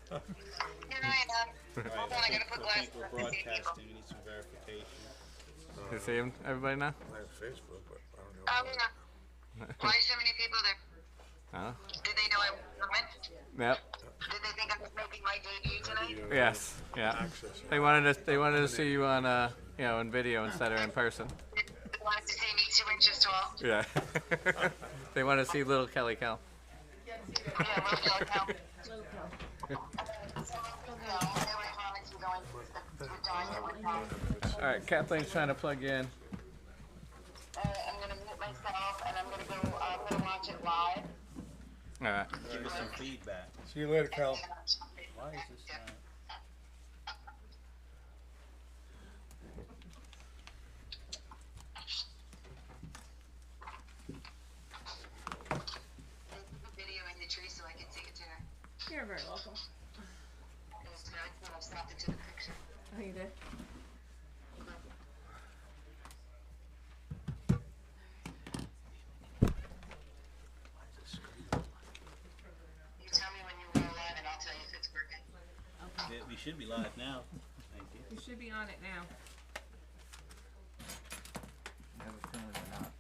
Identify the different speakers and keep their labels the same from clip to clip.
Speaker 1: Hold on, I gotta put glasses on. We're broadcasting. We need some verification.
Speaker 2: You see him, everybody now?
Speaker 3: I have Facebook, but I don't know.
Speaker 1: Yeah. Why so many people there?
Speaker 2: Huh?
Speaker 1: Did they know I was coming?
Speaker 2: Yep.
Speaker 1: Did they think I was making my debut tonight?
Speaker 2: Yes. Yeah. They wanted to see you on in video instead of in person.
Speaker 1: They wanted to see me 2 inches tall.
Speaker 2: Yeah. They want to see little Kelly Cal.
Speaker 1: Yeah, we'll go now.
Speaker 2: All right, Kathleen's trying to plug you in.
Speaker 1: I'm gonna mute myself and I'm gonna watch it live.
Speaker 2: All right.
Speaker 1: Give us some feedback.
Speaker 3: See you later, Cal.
Speaker 1: Why is this video in the tree so I can see it too.
Speaker 4: You're very welcome.
Speaker 1: I've stopped into the picture.
Speaker 4: Oh, you did?
Speaker 1: You tell me when you go live and I'll tell you if it's working.
Speaker 4: Okay.
Speaker 1: We should be live now. Thank you.
Speaker 4: You should be on it now.
Speaker 5: I have a feeling we're not.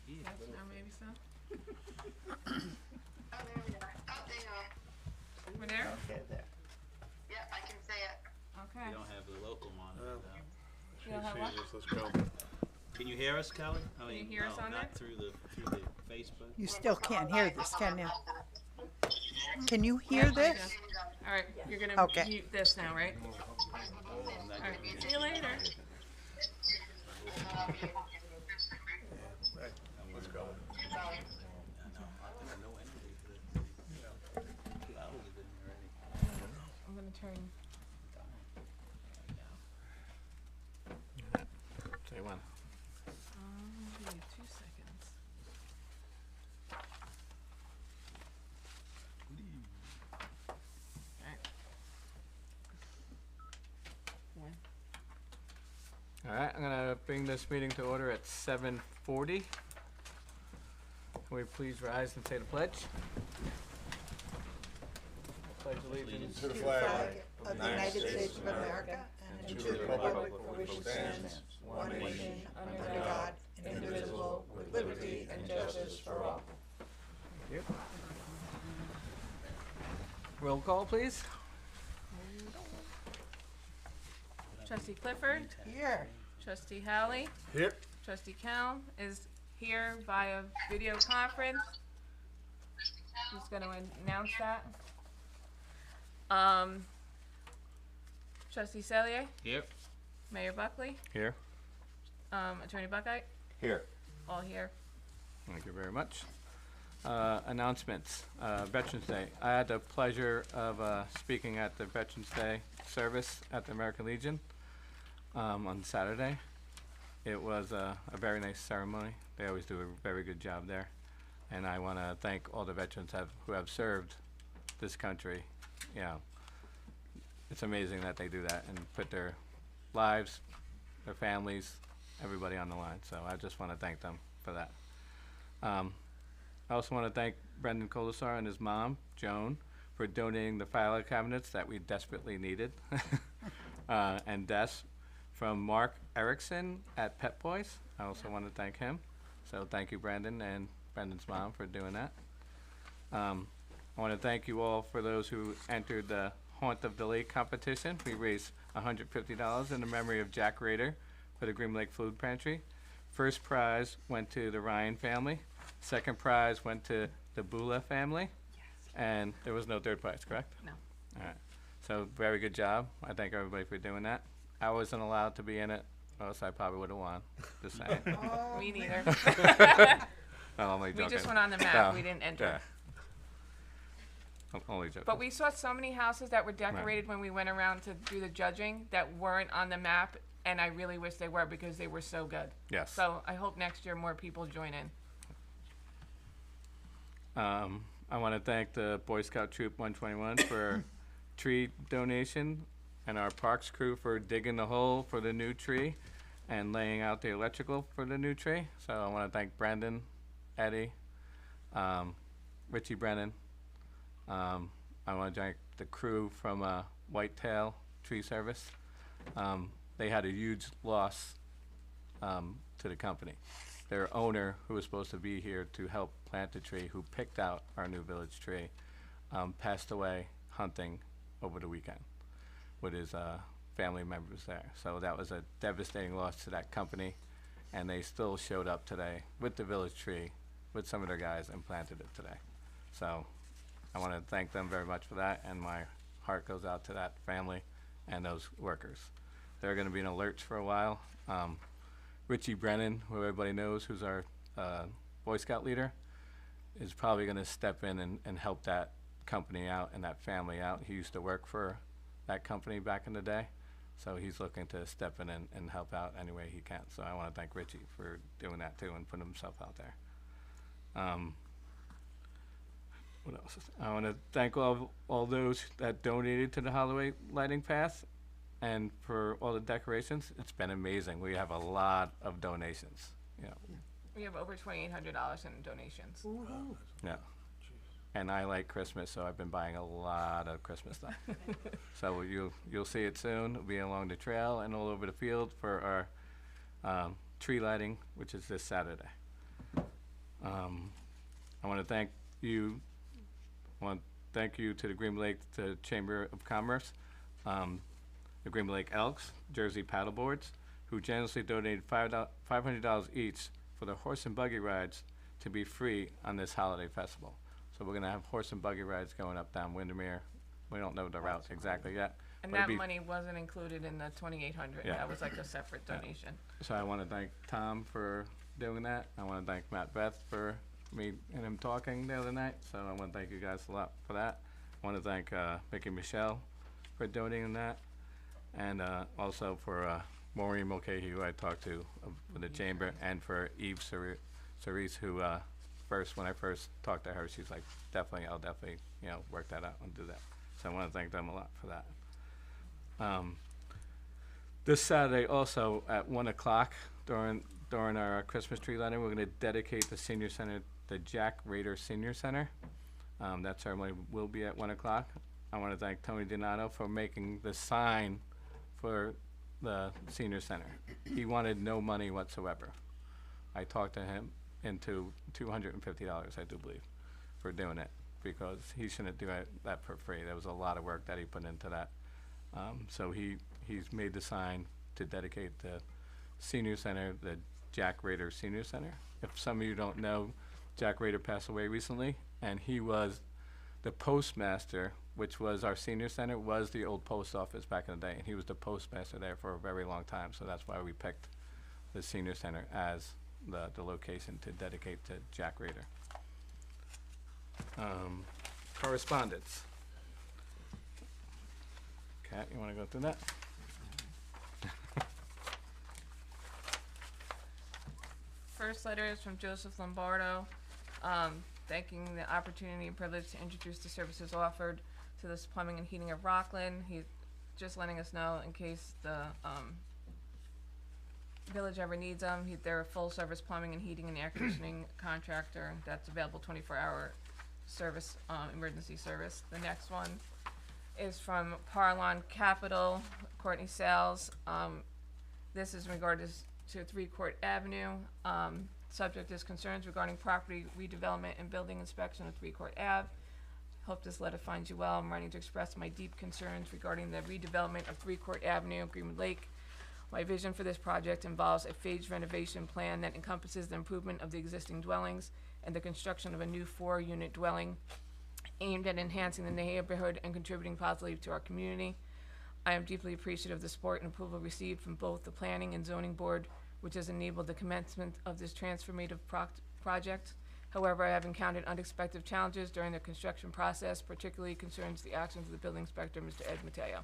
Speaker 4: Yes, no, maybe so.
Speaker 1: Oh, there we are. Oh, there you are.
Speaker 4: We're there?
Speaker 5: Okay, there.
Speaker 1: Yeah, I can say it.
Speaker 4: Okay.
Speaker 1: We don't have the local monitor though.
Speaker 4: You don't have what?
Speaker 3: Let's go.
Speaker 1: Can you hear us, Kelly? I mean,
Speaker 4: you hear us on
Speaker 1: not
Speaker 4: there?
Speaker 1: through the Facebook.
Speaker 6: You still can't hear this, can you? Can you hear this?
Speaker 4: All right, you're gonna
Speaker 6: Okay.
Speaker 4: mute this now, right? All right, see you later.
Speaker 3: Let's go.
Speaker 4: I'm gonna turn.
Speaker 2: Say when.
Speaker 4: Give me 2 seconds. Alright.
Speaker 2: All right, I'm gonna bring this meeting to order at 7:40. Can we please rise and say the pledge? Pledge allegiance.
Speaker 3: To the flag
Speaker 6: Of the United States of America and to the republic for which it stands, one nation, under God, indivisible, with liberty and justice for all.
Speaker 2: Thank you. Roll call, please.
Speaker 4: Trustee Clifford,
Speaker 6: Here.
Speaker 4: Trustee Howley,
Speaker 3: Here.
Speaker 4: Trustee Kell is here via video conference. Who's gonna announce that? Trustee Cellier,
Speaker 1: Here.
Speaker 4: Mayor Buckley,
Speaker 2: Here.
Speaker 4: Attorney Buckeye,
Speaker 5: Here.
Speaker 4: all here.
Speaker 2: Thank you very much. Announcements. Veterans Day. I had the pleasure of speaking at the Veterans Day service at the American Legion on Saturday. It was a very nice ceremony. They always do a very good job there. And I want to thank all the veterans who have served this country. You know, it's amazing that they do that and put their lives, their families, everybody on the line. So I just want to thank them for that. I also want to thank Brendan Colasar and his mom, Joan, for donating the file cabinets that we desperately needed. And desks from Mark Erickson at Pet Boys. I also want to thank him. So thank you, Brandon, and Brendan's mom for doing that. I want to thank you all for those who entered the Haunt of the Lake competition. We raised $150 in the memory of Jack Rader for the Greenwood Lake Food Pantry. First prize went to the Ryan family. Second prize went to the Bula family. And there was no third prize, correct?
Speaker 4: No.
Speaker 2: All right. So very good job. I thank everybody for doing that. I wasn't allowed to be in it, or else I probably would have won. Just saying.
Speaker 4: Me neither.
Speaker 2: No, I'm only
Speaker 4: We
Speaker 2: joking.
Speaker 4: just went on the map,
Speaker 2: No,
Speaker 4: we didn't enter.
Speaker 2: yeah. I'm only joking.
Speaker 4: But we saw so many houses that were decorated when we went around to do the judging that weren't on the map, and I really wish they were because they were so good.
Speaker 2: Yes.
Speaker 4: So I hope next year more people join in.
Speaker 2: I want to thank the Boy Scout Troop 121 for tree donation, and our parks crew for digging the hole for the new tree and laying out the electrical for the new tree. So I want to thank Brandon, Eddie, Richie Brennan. I want to thank the crew from Whitetail Tree Service. They had a huge loss to the company. Their owner, who was supposed to be here to help plant the tree, who picked out our new village tree, passed away hunting over the weekend with his family members there. So that was a devastating loss to that company, and they still showed up today with the village tree with some of their guys and planted it today. So I want to thank them very much for that, and my heart goes out to that family and those workers. They're going to be in a lurch for a while. Richie Brennan, who everybody knows, who's our Boy Scout leader, is probably going to step in and help that company out and that family out. He used to work for that company back in the day, so he's looking to step in and help out any way he can. So I want to thank Richie for doing that too and putting himself out there. What else? I want to thank all those that donated to the holiday lighting path and for all the decorations. It's been amazing. We have a lot of donations. You know,
Speaker 4: We have over $2,800 in donations.
Speaker 2: yeah. And I like Christmas, so I've been buying a lot of Christmas stuff. So you'll see it soon. It'll be along the trail and all over the field for our tree lighting, which is this Saturday. I want to thank you. Thank you to the Greenwood Lake Chamber of Commerce, the Greenwood Lake Elks, Jersey Paddleboards, who generously donated $500 each for the horse and buggy rides to be free on this holiday festival. So we're gonna have horse and buggy rides going up down Windermere. We don't know the route exactly yet.
Speaker 4: And
Speaker 2: but it'll
Speaker 4: that
Speaker 2: be-
Speaker 4: money wasn't included in the $2,800.
Speaker 2: Yeah.
Speaker 4: That was like a separate
Speaker 2: Yeah.
Speaker 4: donation.
Speaker 2: So I want to thank Tom for doing that. I want to thank Matt Beth for me and him talking the other night. So I want to thank you guys a lot for that. I want to thank Mickey Michelle for donating that, and also for Maureen Mulcahy, who I talked to with the chamber, and for Eve Cerise, who when I first talked to her, she's like, I'll definitely, work that out and do that. So I want to thank them a lot for that. This Saturday also at 1 o'clock during our Christmas tree lighting, we're going to dedicate the senior center, the Jack Rader Senior Center. That ceremony will be at 1 o'clock. I want to thank Tony Donato for making the sign for the senior center. He wanted no money whatsoever. I talked to him into $250, I do believe, for doing it, because he shouldn't do that for free. There was a lot of work that he put into that. So he's made the sign to dedicate the senior center, the Jack Rader Senior Center. If some of you don't know, Jack Rader passed away recently, and he was the postmaster, which was our senior center, was the old post office back in the day, and he was the postmaster there for a very long time. So that's why we picked the senior center as the location to dedicate to Jack Rader. Correspondence. Kat, you want to go through that?
Speaker 4: First letter is from Joseph Lombardo, thanking the opportunity and privilege to introduce the services offered to this plumbing and heating of Rockland. He's just letting us know in case the village ever needs them. They're a full-service plumbing and heating and air conditioning contractor that's available 24-hour service, emergency service. The next one is from Parlon Capital, Courtney Sales. This is in regard to 3 Court Avenue. Subject is concerns regarding property redevelopment and building inspection of 3 Court Ave. Hope this letter finds you well. I'm writing to express my deep concerns regarding the redevelopment of 3 Court Avenue, Greenwood Lake. My vision for this project involves a phased renovation plan that encompasses the improvement of the existing dwellings and the construction of a new 4-unit dwelling aimed at enhancing the neighborhood and contributing positively to our community. I am deeply appreciative of the support and approval received from both the Planning and Zoning Board, which has enabled the commencement of this transformative project. However, I have encountered unexpected challenges during the construction process, particularly concerns the actions of the building inspector, Mr. Ed Mateo.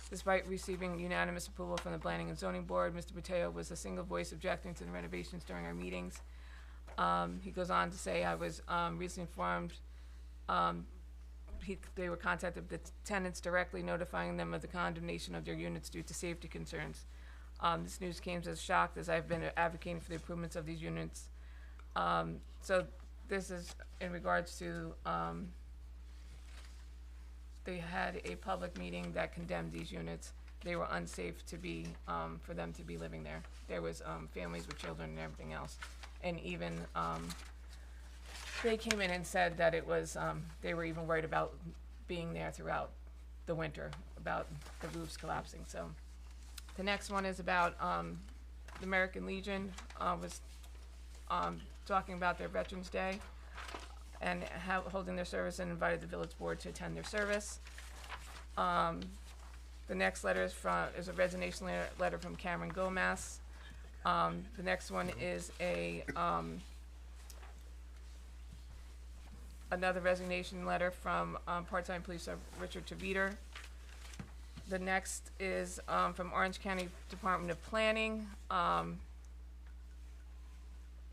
Speaker 4: Despite receiving unanimous approval from the Planning and Zoning Board, Mr. Mateo was a single voice objecting to the renovations during our meetings. He goes on to say, I was recently informed they were contacted the tenants directly, notifying them of the condemnation of their units due to safety concerns. This news came as a shock, as I've been advocating for the improvements of these units. So this is in regards to, they had a public meeting that condemned these units. They were unsafe to be, for them to be living there. There was, families with children and everything else. And even, they came in and said that it was, they were even worried about being there throughout the winter, about the roofs collapsing, so. The next one is about, the American Legion, was, talking about their Veterans Day and holding their service, and invited the village board to attend their service. The next letter is a resignation letter from Cameron Gomez. The next one is another resignation letter from, part-time police officer Richard Taviter. The next is, from Orange County Department of Planning,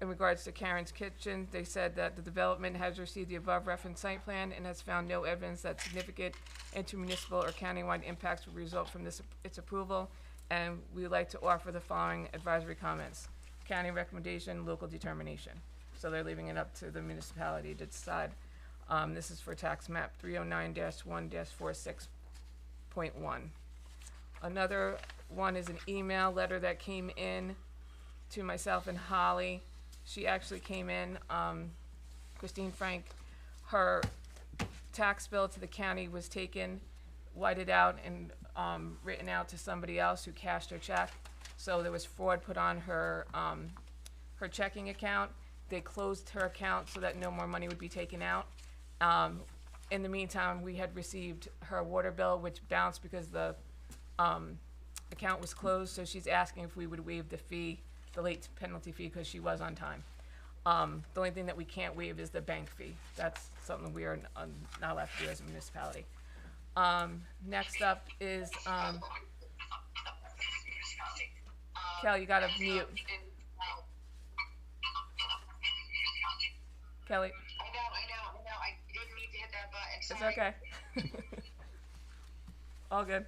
Speaker 4: in regards to Karen's Kitchen. They said that the development has received the above referenced site plan and has found no evidence that significant intermunicipal or countywide impacts will result from its approval, and we would like to offer the following advisory comments. County recommendation, local determination. So they're leaving it up to the municipality to decide. This is for tax map 309-1-46.1. Another one is an email letter that came in to myself and Holly. She actually came in, Christine Frank, her tax bill to the county was taken, whited out, and written out to somebody else who cashed her check. So there was fraud put on her, her checking account. They closed her account so that no more money would be taken out. In the meantime, we had received her water bill, which bounced because the account was closed, so she's asking if we would waive the fee, the late penalty fee, because she was on time. The only thing that we can't waive is the bank fee. That's something we are not allowed to do as a municipality. Next up is, Kel, you gotta mute. Kelly,
Speaker 1: I know, I didn't need to hit that button,
Speaker 4: it's
Speaker 1: sorry.
Speaker 4: okay. All good.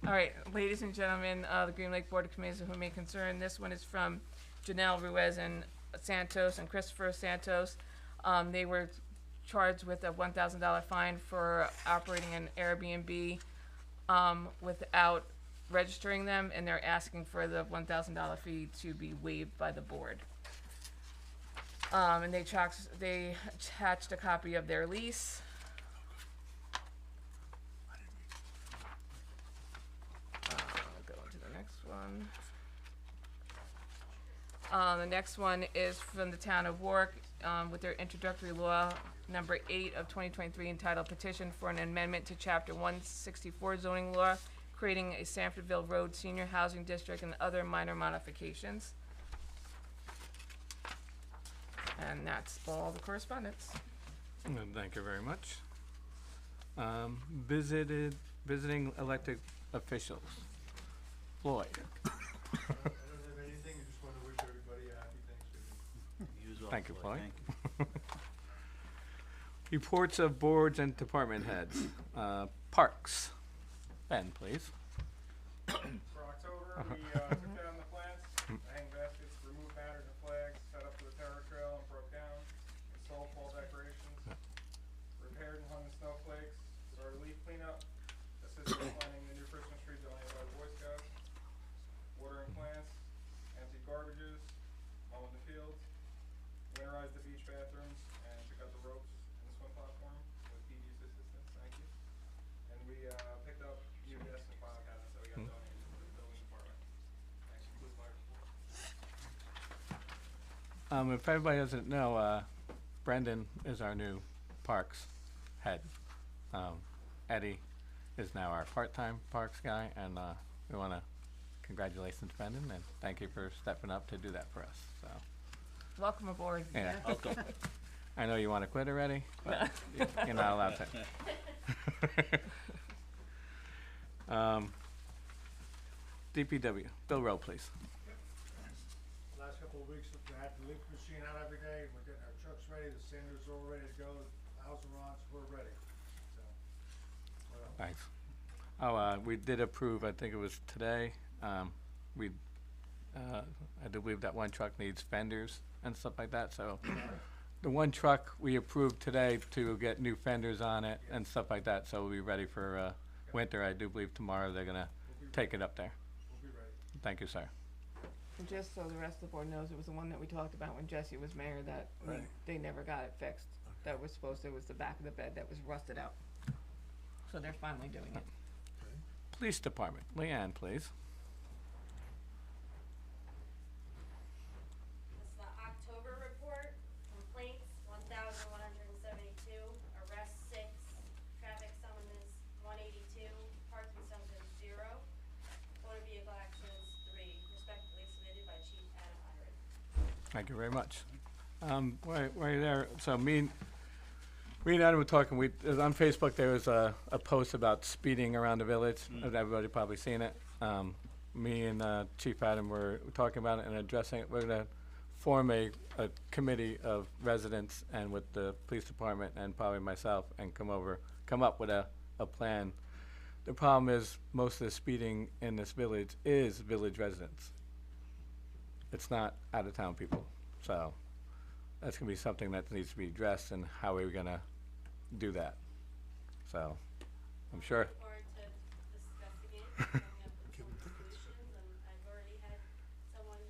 Speaker 4: All right, ladies and gentlemen, the Green Lake Board of Commissioners who may concern, this one is from Janelle Ruiz and Santos and Christopher Santos. They were charged with a $1,000 fine for operating an Airbnb without registering them, and they're asking for the $1,000 fee to be waived by the board. And they attached a copy of their lease. I'll go into the next one. The next one is from the town of Warwick, with their introductory law number 8 of 2023 entitled Petition for an Amendment to Chapter 164 zoning law, creating a Sanfordville Road Senior Housing District and other minor modifications. And that's all the correspondence.
Speaker 2: Thank you very much. Visiting elected officials. Floyd.
Speaker 3: I don't have anything, I just wanna wish everybody a happy Thanksgiving.
Speaker 5: You as well,
Speaker 2: Thank you, Floyd.
Speaker 5: Thank you.
Speaker 2: Reports of boards and department heads. Parks. Ben, please.
Speaker 7: For October, we took down the plants, hang baskets, removed banners and flags, set up for the terror trail and broke down, installed fall decorations, repaired and hung the snowflakes, started leaf cleanup, assisted in planning the new Christmas tree donated by the Boy Scouts, watering plants, emptied garbages, mowing the fields, winterized the beach bathrooms, and took out the ropes and the swim platform with PD's assistance, thank you. And we picked up new desks and file cabinets that we got donated to the building department. Thanks, concludes my report.
Speaker 2: If everybody doesn't know, Brendan is our new parks head. Eddie is now our part-time parks guy, and we want to congratulations, Brendan, and thank you for stepping up to do that for us. So,
Speaker 4: Welcome aboard.
Speaker 2: yeah. I know you want to quit already, but you're not allowed to. DPW, Bill Rowe, please.
Speaker 3: Last couple of weeks, we had the leaf machine out every day, we're getting our trucks ready, the sanders are all ready to go, the house and rods, we're ready, so. What else?
Speaker 2: Thanks. Oh, we did approve, I think it was today, I do believe that one truck needs fenders and stuff like that, so the one truck we approved today to get new fenders on it and stuff like that, so we'll be ready for, winter. I do believe tomorrow they're gonna take it up there.
Speaker 3: We'll be ready.
Speaker 2: Thank you, sir.
Speaker 4: And just so the rest of the board knows, it was the one that we talked about when Jesse was mayor that they never got it fixed. That was supposed to, it was the back of the bed that was rusted out. So they're finally doing it.
Speaker 2: Police Department, Leanne, please.
Speaker 8: It's the October report, complaints, 1,172, arrests 6, traffic summonses 182, parking summonses 0, motor vehicle accidents 3, respectively submitted by Chief Adam Iron.
Speaker 2: Thank you very much. While you're there, so me and Adam were talking, on Facebook, there was a post about speeding around the village. Everybody probably seen it. Me and Chief Adam were talking about it and addressing it. We're gonna form a committee of residents and with the police department and probably myself and come up with a plan. The problem is, most of the speeding in this village is village residents. It's not out-of-town people, so that's gonna be something that needs to be addressed, and how are we gonna do that? So, I'm sure.
Speaker 8: Looking forward to discussing it, coming up with some solutions, and I've already had someone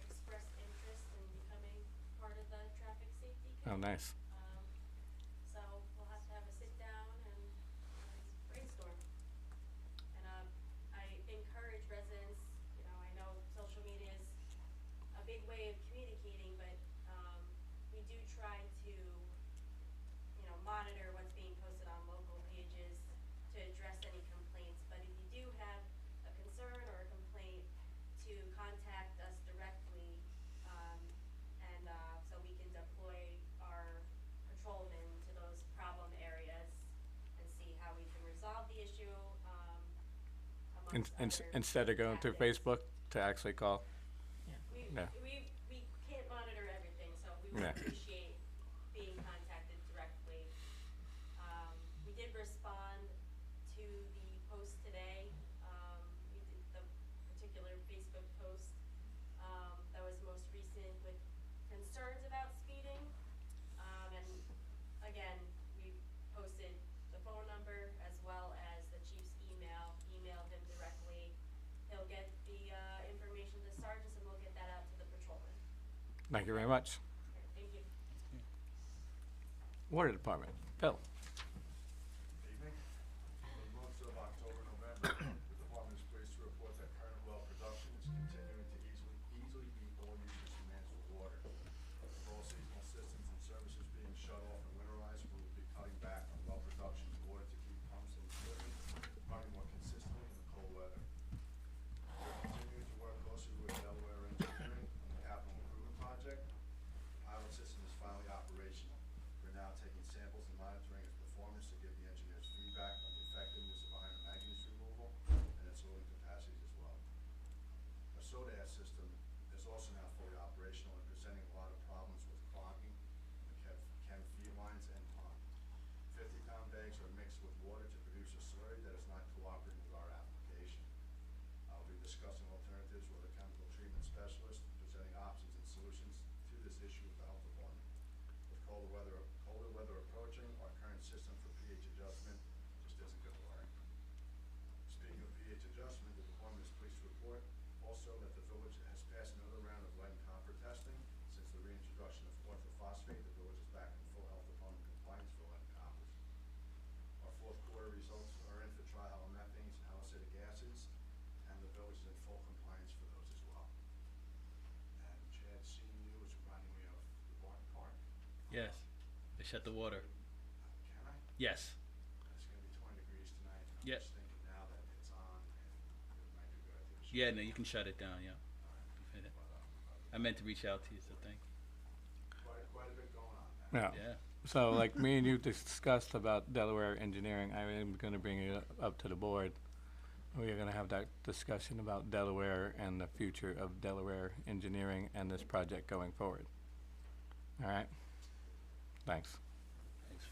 Speaker 8: express interest in becoming part of the traffic safety
Speaker 2: Oh,
Speaker 8: committee.
Speaker 2: nice.
Speaker 8: So we'll have to have a sit down and brainstorm. And I encourage residents, you know, I know social media is a big way of communicating, but we do try to, you know, monitor what's being posted on local pages to address any complaints. But if you do have a concern or a complaint, to contact us directly, and so we can deploy our patrolmen to those problem areas and see how we can resolve the issue, amongst other
Speaker 2: Instead of going through
Speaker 8: tactics.
Speaker 2: Facebook to actually call.
Speaker 8: We,
Speaker 2: Yeah.
Speaker 8: we can't monitor everything, so we would
Speaker 2: Yeah.
Speaker 8: appreciate being contacted directly. We did respond to the post today. We did the particular Facebook post, that was most recent with concerns about speeding. And again, we posted the phone number as well as the chief's email him directly. He'll get the, information to sergeants and we'll get that out to the patrolmen.
Speaker 2: Thank you very much.
Speaker 8: Thank you.
Speaker 2: Water Department, Bill.
Speaker 9: Evening. For the months of October, November, the department is pleased to report that current well production is continuing to easily beat all users' demands for water. With all seasonal systems and services being shut off and winterized, we will be cutting back on well production in order to keep pumps and equipment running more consistently in the cold weather. We're continuing to work closely with Delaware Engineering on the capital improvement project. The pilot system is finally operational. We're now taking samples and monitoring its performance to give the engineers feedback on the effectiveness of iron manganese removal and its loading capacities as well. Our soda ash system is also now fully operational and presenting a lot of problems with clogging the chem feed lines and pond. 50-pound bags are mixed with water to produce a slurry that is not cooperating with our application. I'll be discussing alternatives with a chemical treatment specialist, presenting options and solutions to this issue with the health department. With colder weather approaching, our current system for pH adjustment just isn't gonna work. Speaking of pH adjustment, the department is pleased to report also that the village has passed another round of lead and copper testing. Since the reintroduction of orthophosphate, the village is back in full health department compliance for lead and coppers. Our fourth quarter results are in for trihalomethanes and alicylic acids, and the village is in full compliance for those as well. And Chad, seeing you is reminding me of the Barton Park.
Speaker 10: Yes, they shut the water.
Speaker 9: Can I?
Speaker 10: Yes.
Speaker 9: It's gonna be 20 degrees tonight. I'm
Speaker 10: Yep.
Speaker 9: just thinking now that it's on, and it might be a good idea to shut
Speaker 10: Yeah,
Speaker 9: it
Speaker 10: no, you
Speaker 9: down.
Speaker 10: can shut it down, yeah.
Speaker 9: But,
Speaker 10: I meant to reach out to you, so thank
Speaker 9: quite a bit going on, man.
Speaker 2: Yeah.
Speaker 10: you. Yeah.
Speaker 2: So, like me and you discussed about Delaware Engineering, I am gonna bring it up to the board. We are gonna have that discussion about Delaware and the future of Delaware Engineering and this project going forward. All right? Thanks.
Speaker 10: Thanks,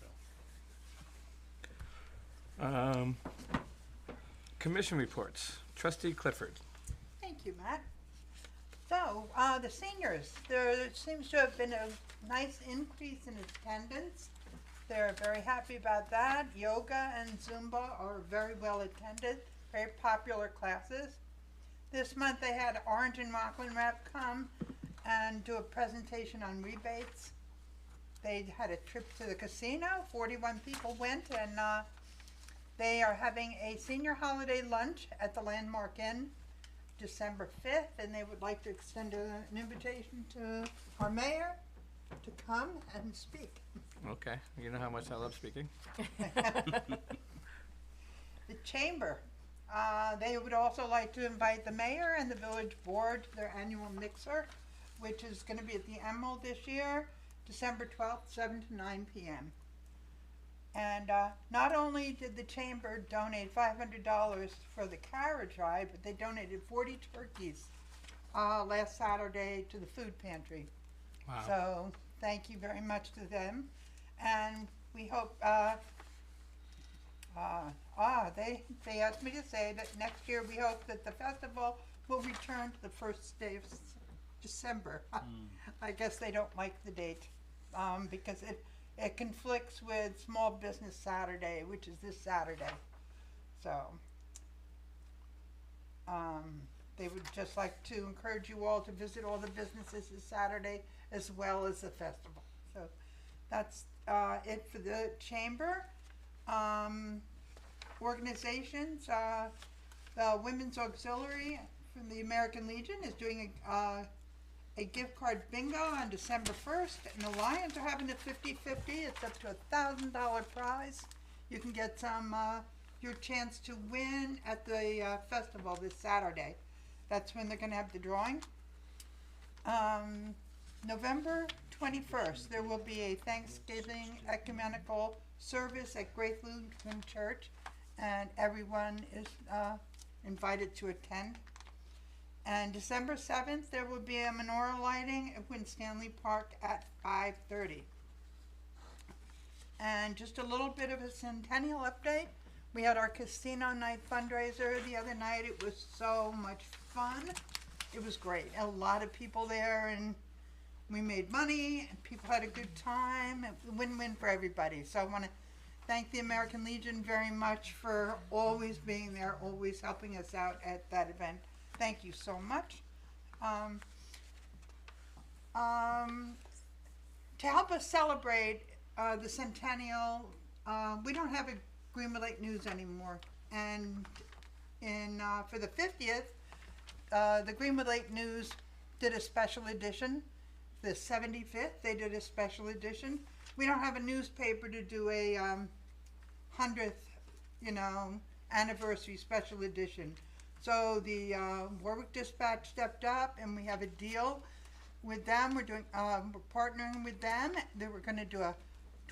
Speaker 10: Phil.
Speaker 2: Commission reports. Trustee Clifford.
Speaker 6: Thank you, Matt. So, the seniors, there seems to have been a nice increase in attendance. They're very happy about that. Yoga and Zumba are very well attended, very popular classes. This month they had Orange and Rockland rep come and do a presentation on rebates. They had a trip to the casino, 41 people went, and they are having a senior holiday lunch at the Landmark Inn December 5th, and they would like to extend an invitation to our mayor to come and speak.
Speaker 2: Okay, you know how much I love speaking.
Speaker 6: The chamber, they would also like to invite the mayor and the village board to their annual mixer, which is going to be at the Emerald this year, December 12th, 7 to 9 p.m. And not only did the chamber donate $500 for the carriage ride, but they donated 40 turkeys last Saturday to the food pantry.
Speaker 2: Wow.
Speaker 6: So thank you very much to them. And we hope, they asked me to say that next year we hope that the festival will return to the first day of December. I guess they don't like the date because it conflicts with Small Business Saturday, which is this Saturday. So they would just like to encourage you all to visit all the businesses this Saturday as well as the festival. So that's it for the chamber. Organizations, the Women's Auxiliary from the American Legion is doing a gift card bingo on December 1st, and the Lions are having a 50-50. It's up to $1,000 prize. You can get your chance to win at the festival this Saturday. That's when they're going to have the drawing. November 21st, there will be a Thanksgiving ecumenical service at Great Lutheran Church, and everyone is invited to attend. And December 7th, there will be a menorah lighting at Winstanley Park at 5:30. And just a little bit of a centennial update. We had our casino night fundraiser the other night. It was so much fun. It was great. A lot of people there, and we made money, and people had a good time. It was a win-win for everybody. So I want to thank the American Legion very much for always being there, always helping us out at that event. Thank you so much. To help us celebrate the centennial, we don't have a Greenwood Lake News anymore. And for the 50th, the Greenwood Lake News did a special edition. The 75th, they did a special edition. We don't have a newspaper to do a 100th, anniversary special edition. So the Warwick Dispatch stepped up, and we have a deal with them. We're partnering with them. They were going to do a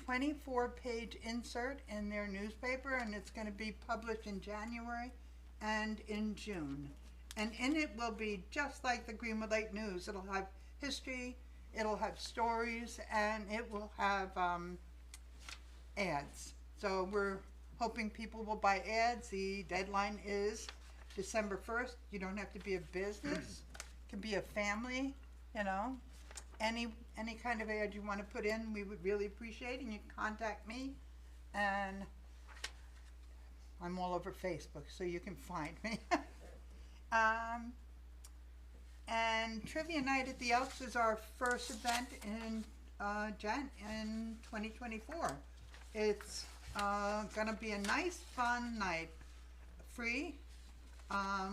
Speaker 6: 24-page insert in their newspaper, and it's going to be published in January and in June. And in it will be just like the Greenwood Lake News. It'll have history, it'll have stories, and it will have ads. So we're hoping people will buy ads. The deadline is December 1st. You don't have to be a business. It can be a family, Any kind of ad you want to put in, we would really appreciate, and you can contact me. And I'm all over Facebook, so you can find me. And Trivia Night at the Elks is our first event in 2024. It's going to be a nice, fun night. Free.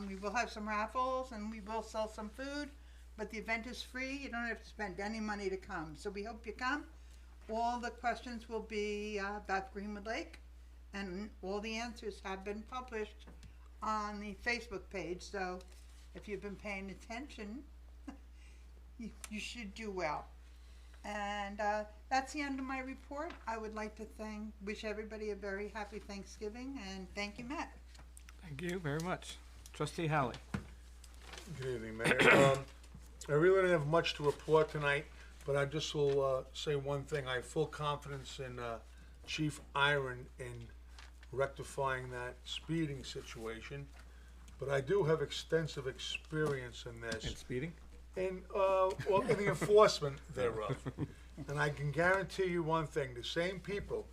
Speaker 6: We will have some raffles, and we will sell some food, but the event is free. You don't have to spend any money to come. So we hope you come. All the questions will be about Greenwood Lake, and all the answers have been published on the Facebook page. So if you've been paying attention, you should do well. And that's the end of my report. I would like to wish everybody a very happy Thanksgiving, and thank you, Matt.
Speaker 2: Thank you very much. Trustee Howley.
Speaker 11: Good evening, Mayor. I really don't have much to report tonight, but I just will say one thing. I have full confidence in Chief Iron in rectifying that speeding situation, but I do have extensive experience in this.
Speaker 2: In speeding?
Speaker 11: and, well, in the enforcement thereof. And I can guarantee you one thing, the same people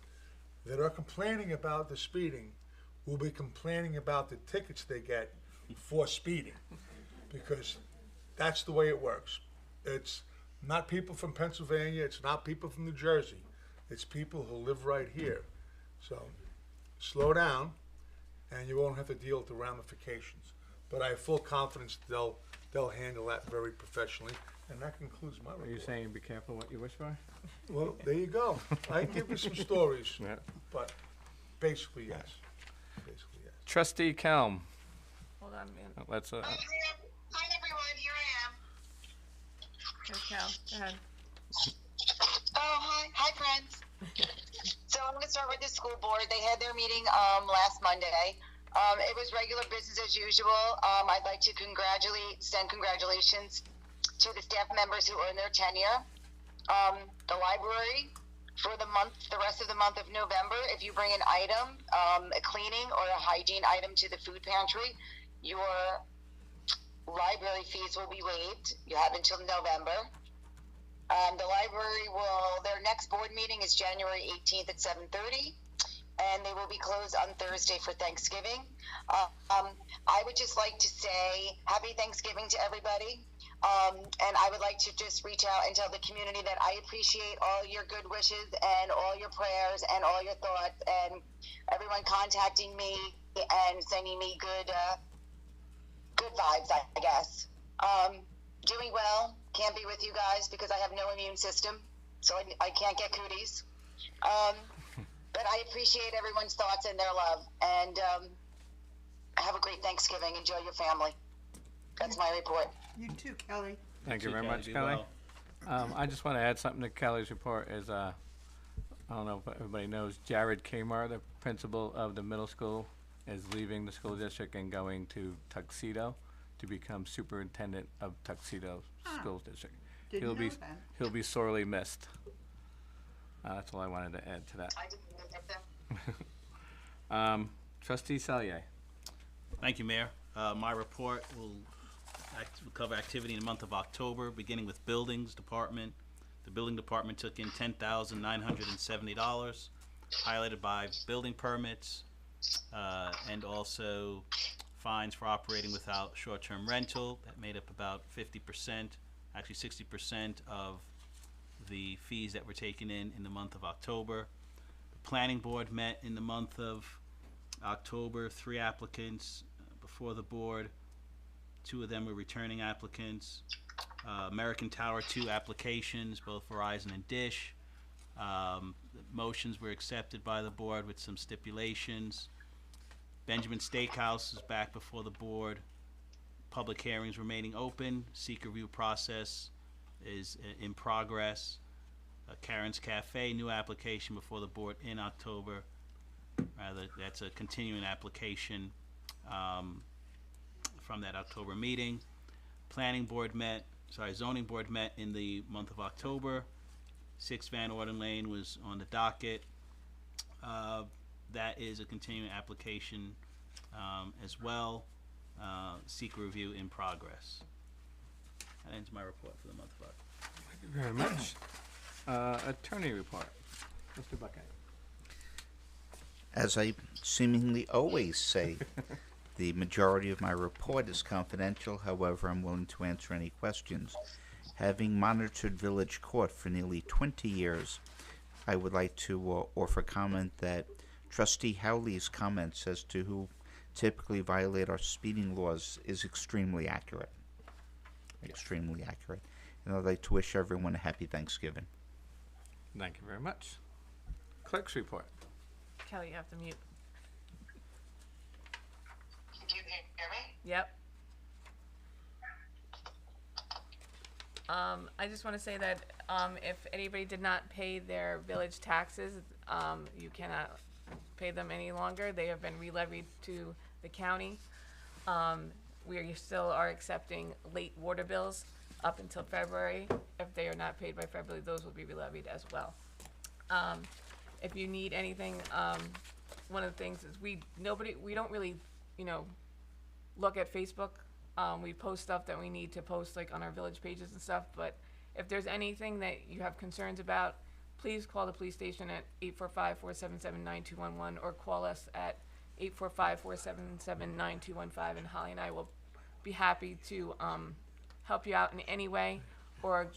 Speaker 11: that are complaining about the speeding will be complaining about the tickets they get for speeding. Because that's the way it works. It's not people from Pennsylvania, it's not people from New Jersey. It's people who live right here. So, slow down, and you won't have to deal with the ramifications. But I have full confidence they'll handle that very professionally, and that concludes my report.
Speaker 2: Are you saying be careful what you wish for?
Speaker 11: Well, there you go. I can give you some stories,
Speaker 2: Yeah.
Speaker 11: but basically, yes. Basically, yes.
Speaker 2: Trustee Kelm,
Speaker 4: Hold on, man.
Speaker 2: let's,
Speaker 1: Hi, everyone, here I am.
Speaker 4: Here's Cal. Go ahead.
Speaker 1: Oh, hi, friends. So I'm gonna start with the school board. They had their meeting, last Monday. It was regular business as usual. I'd like to send congratulations to the staff members who earned their tenure. The library, for the rest of the month of November, if you bring an item, a cleaning or a hygiene item to the food pantry, your library fees will be waived. You have until November. The library their next board meeting is January 18th at 7:30, and they will be closed on Thursday for Thanksgiving. I would just like to say happy Thanksgiving to everybody. And I would like to just reach out and tell the community that I appreciate all your good wishes and all your prayers and all your thoughts and everyone contacting me and sending me good vibes, I guess. Doing well. Can't be with you guys because I have no immune system, so I can't get cooties. But I appreciate everyone's thoughts and their love. And have a great Thanksgiving. Enjoy your family. That's my report.
Speaker 6: You too, Kelly.
Speaker 2: thank you
Speaker 10: Too,
Speaker 2: very
Speaker 10: Kelly.
Speaker 2: much,
Speaker 10: Be
Speaker 2: Kelly.
Speaker 10: well.
Speaker 2: I just want to add something to Kelly's report is, I don't know if everybody knows, Jared Kamar, the principal of the middle school, is leaving the school district and going to Tuxedo to become superintendent of Tuxedo School District.
Speaker 6: Didn't
Speaker 2: He'll
Speaker 6: know
Speaker 2: be
Speaker 6: that.
Speaker 2: he'll be sorely missed. That's all I wanted to add to that.
Speaker 1: I didn't know that.
Speaker 2: Trustee Selye.
Speaker 10: Thank you, Mayor. My report will cover activity in the month of October, beginning with Buildings Department. The Building Department took in $10,970, highlighted by building permits, and also fines for operating without short-term rental. That made up about 50%, actually 60% of the fees that were taken in the month of October. The Planning Board met in the month of October, 3 applicants before the board. 2 of them were returning applicants. American Tower 2 applications, both Verizon and Dish. The motions were accepted by the board with some stipulations. Benjamin Steakhouse is back before the board. Public hearings remaining open. Seeker review process is in progress. Karen's Cafe, new application before the board in October. Rather, that's a continuing application from that October meeting. Zoning board met in the month of October. 6 Van Orden Lane was on the docket. That is a continuing application as well. Seeker review in progress. That ends my report for the month of October.
Speaker 2: Thank you very much. Attorney report. Mr. Buckeye.
Speaker 5: As I seemingly always say, the majority of my report is confidential. However, I'm willing to answer any questions. Having monitored Village Court for nearly 20 years, I would like to offer comment that Trustee Howley's comments as to who typically violate our speeding laws is extremely accurate. Extremely accurate. And I'd like to wish everyone a happy Thanksgiving.
Speaker 2: Thank you very much. Clerk's report.
Speaker 4: Kelly, you have to mute.
Speaker 1: Can you hear me?
Speaker 4: Yep. I just want to say that if anybody did not pay their village taxes, you cannot pay them any longer. They have been re-levied to the county. We still are accepting late water bills up until February. If they are not paid by February, those will be re-levied as well. If you need anything, one of the things is we don't really, look at Facebook We post stuff that we need to post, like on our village pages and stuff, but if there's anything that you have concerns about, please call the police station at 845-477-9211 or call us at 845-477-9215, and Holly and I will be happy to help you out in any way, or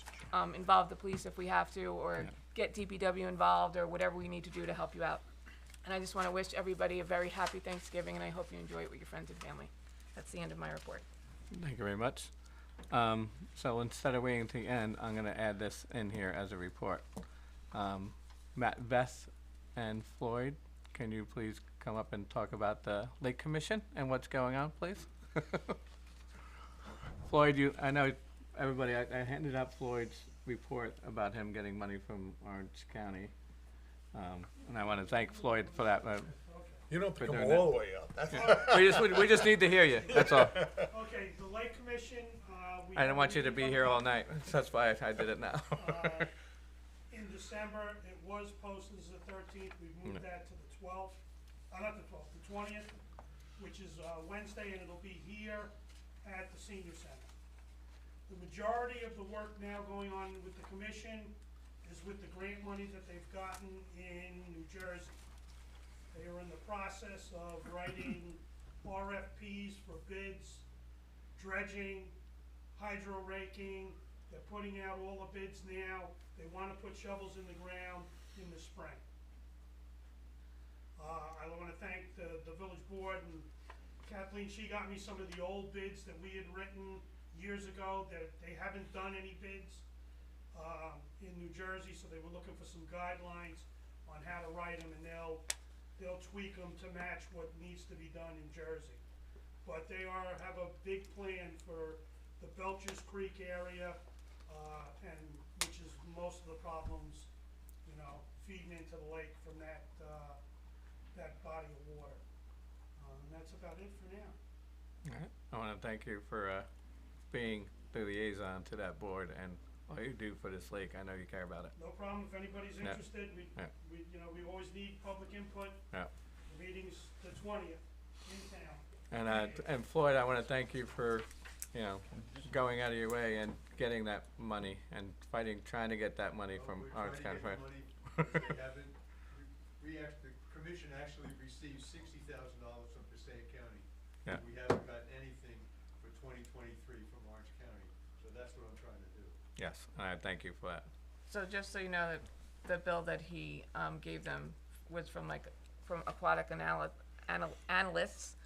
Speaker 4: involve the police if we have to, or get DPW involved, or whatever we need to do to help you out. And I just want to wish everybody a very happy Thanksgiving, and I hope you enjoy it with your friends and family. That's the end of my report.
Speaker 2: Thank you very much. So instead of waiting to the end, I'm going to add this in here as a report. Matt, Beth, and Floyd, can you please come up and talk about the Lake Commission and what's going on, please? Floyd, I know everybody, I handed out Floyd's report about him getting money from Orange County. And I want to thank Floyd for that.
Speaker 11: You don't have to
Speaker 2: For
Speaker 11: come
Speaker 2: doing
Speaker 11: all the way up. That's
Speaker 2: We just need to hear you, that's all.
Speaker 12: Okay, the Lake Commission, we.
Speaker 2: I didn't want you to be here all night, that's why I did it now.
Speaker 12: In December, it was posted as the 13th, we've moved that to the 12th, not the 12th, the 20th, which is Wednesday, and it'll be here at the senior center. The majority of the work now going on with the commission is with the grant money that they've gotten in New Jersey. They are in the process of writing RFPs for bids, dredging, hydro raking. They're putting out all the bids now. They want to put shovels in the ground in the spring. I want to thank the village board and Kathleen. She got me some of the old bids that we had written years ago. That they haven't done any bids in New Jersey, so they were looking for some guidelines on how to write them, and they'll tweak them to match what needs to be done in Jersey. But they have a big plan for the Belchers Creek area, and which is most of the problems, feeding into the lake from that body of water. And that's about it for now.
Speaker 2: All right. I want to thank you for being the liaison to that board and all you do for this lake. I know you care about it.
Speaker 12: No problem. If anybody's interested, we always need public input.
Speaker 2: Yeah.
Speaker 12: The meeting's the 20th in town.
Speaker 2: And Floyd, I want to thank you for, going out of your way and getting that money and trying to get that money from Orange County.
Speaker 9: They haven't, the commission actually received $60,000 from Passaic County.
Speaker 2: Yeah.
Speaker 9: We haven't gotten anything for 2023 from Orange County, so that's what I'm trying to do.
Speaker 2: Yes, and I thank you for that.
Speaker 4: So just so you know, that the bill that he gave them was from Aquatic Analysts,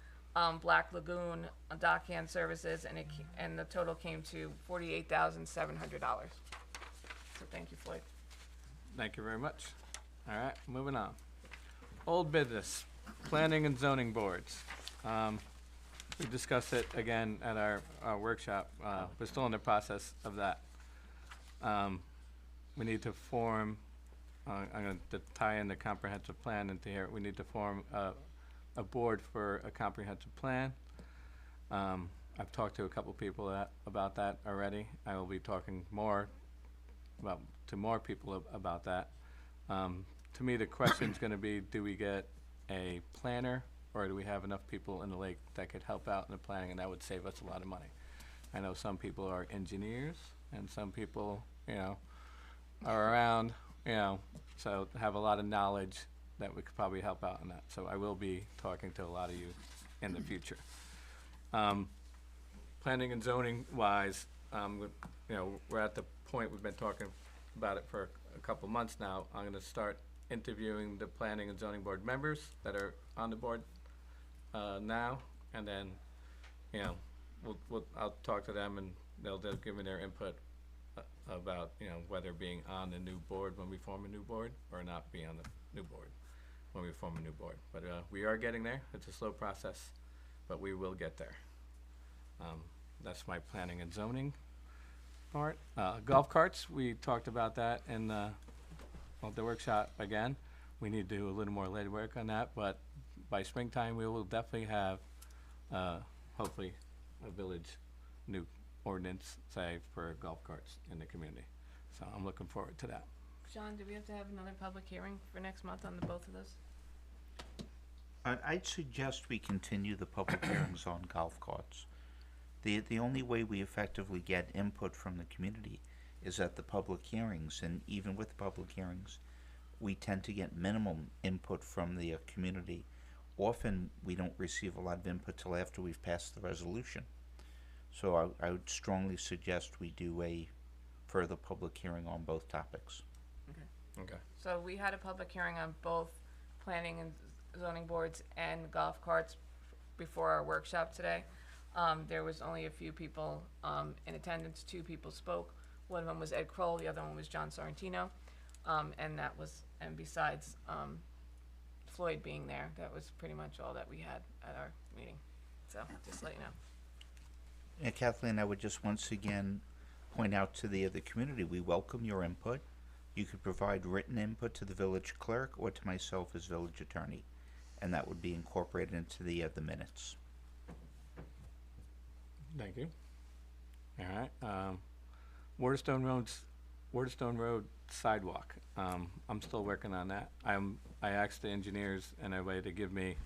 Speaker 4: Black Lagoon Dockhand Services, and the total came to $48,700. So thank you, Floyd.
Speaker 2: Thank you very much. All right, moving on. Old business, planning and zoning boards. We discussed it again at our workshop. We're still in the process of that. We need to form, I'm going to tie in the comprehensive plan into here. We need to form a board for a comprehensive plan. I've talked to a couple people about that already. I will be talking to more people about that. To me, the question is going to be, do we get a planner, or do we have enough people in the lake that could help out in the planning, and that would save us a lot of money? I know some people are engineers, and some people, are around, so have a lot of knowledge that we could probably help out in that. So I will be talking to a lot of you in the future. Planning and zoning wise, we're at the point, we've been talking about it for a couple months now. I'm going to start interviewing the planning and zoning board members that are on the board now, and then I'll talk to them, and they'll give me their input about whether being on the new board when we form a new board, or not be on the new board when we form a new board. But we are getting there. It's a slow process, but we will get there. That's my planning and zoning part. Golf carts, we talked about that in the workshop again. We need to do a little more lead work on that, but by springtime we will definitely have hopefully a village new ordinance, say, for golf carts in the community. So I'm looking forward to that.
Speaker 4: John, do we have to have another public hearing for next month on both of those?
Speaker 5: I'd suggest we continue the public hearings on golf carts. The only way we effectively get input from the community is at the public hearings, and even with the public hearings, we tend to get minimum input from the community. Often, we don't receive a lot of input till after we've passed the resolution. So I would strongly suggest we do a further public hearing on both topics.
Speaker 2: Okay.
Speaker 4: So we had a public hearing on both planning and zoning boards and golf carts before our workshop today. There was only a few people in attendance. 2 people spoke. One of them was Ed Kroll, the other one was John Sorrentino. And besides Floyd being there, that was pretty much all that we had at our meeting. So just to let you know.
Speaker 5: And Kathleen, I would just once again point out to the community, we welcome your input. You could provide written input to the village clerk or to myself as village attorney, and that would be incorporated into the minutes.
Speaker 2: Thank you. All right. Waterstone Road sidewalk. I'm still working on that. I asked the engineers and everybody to give me,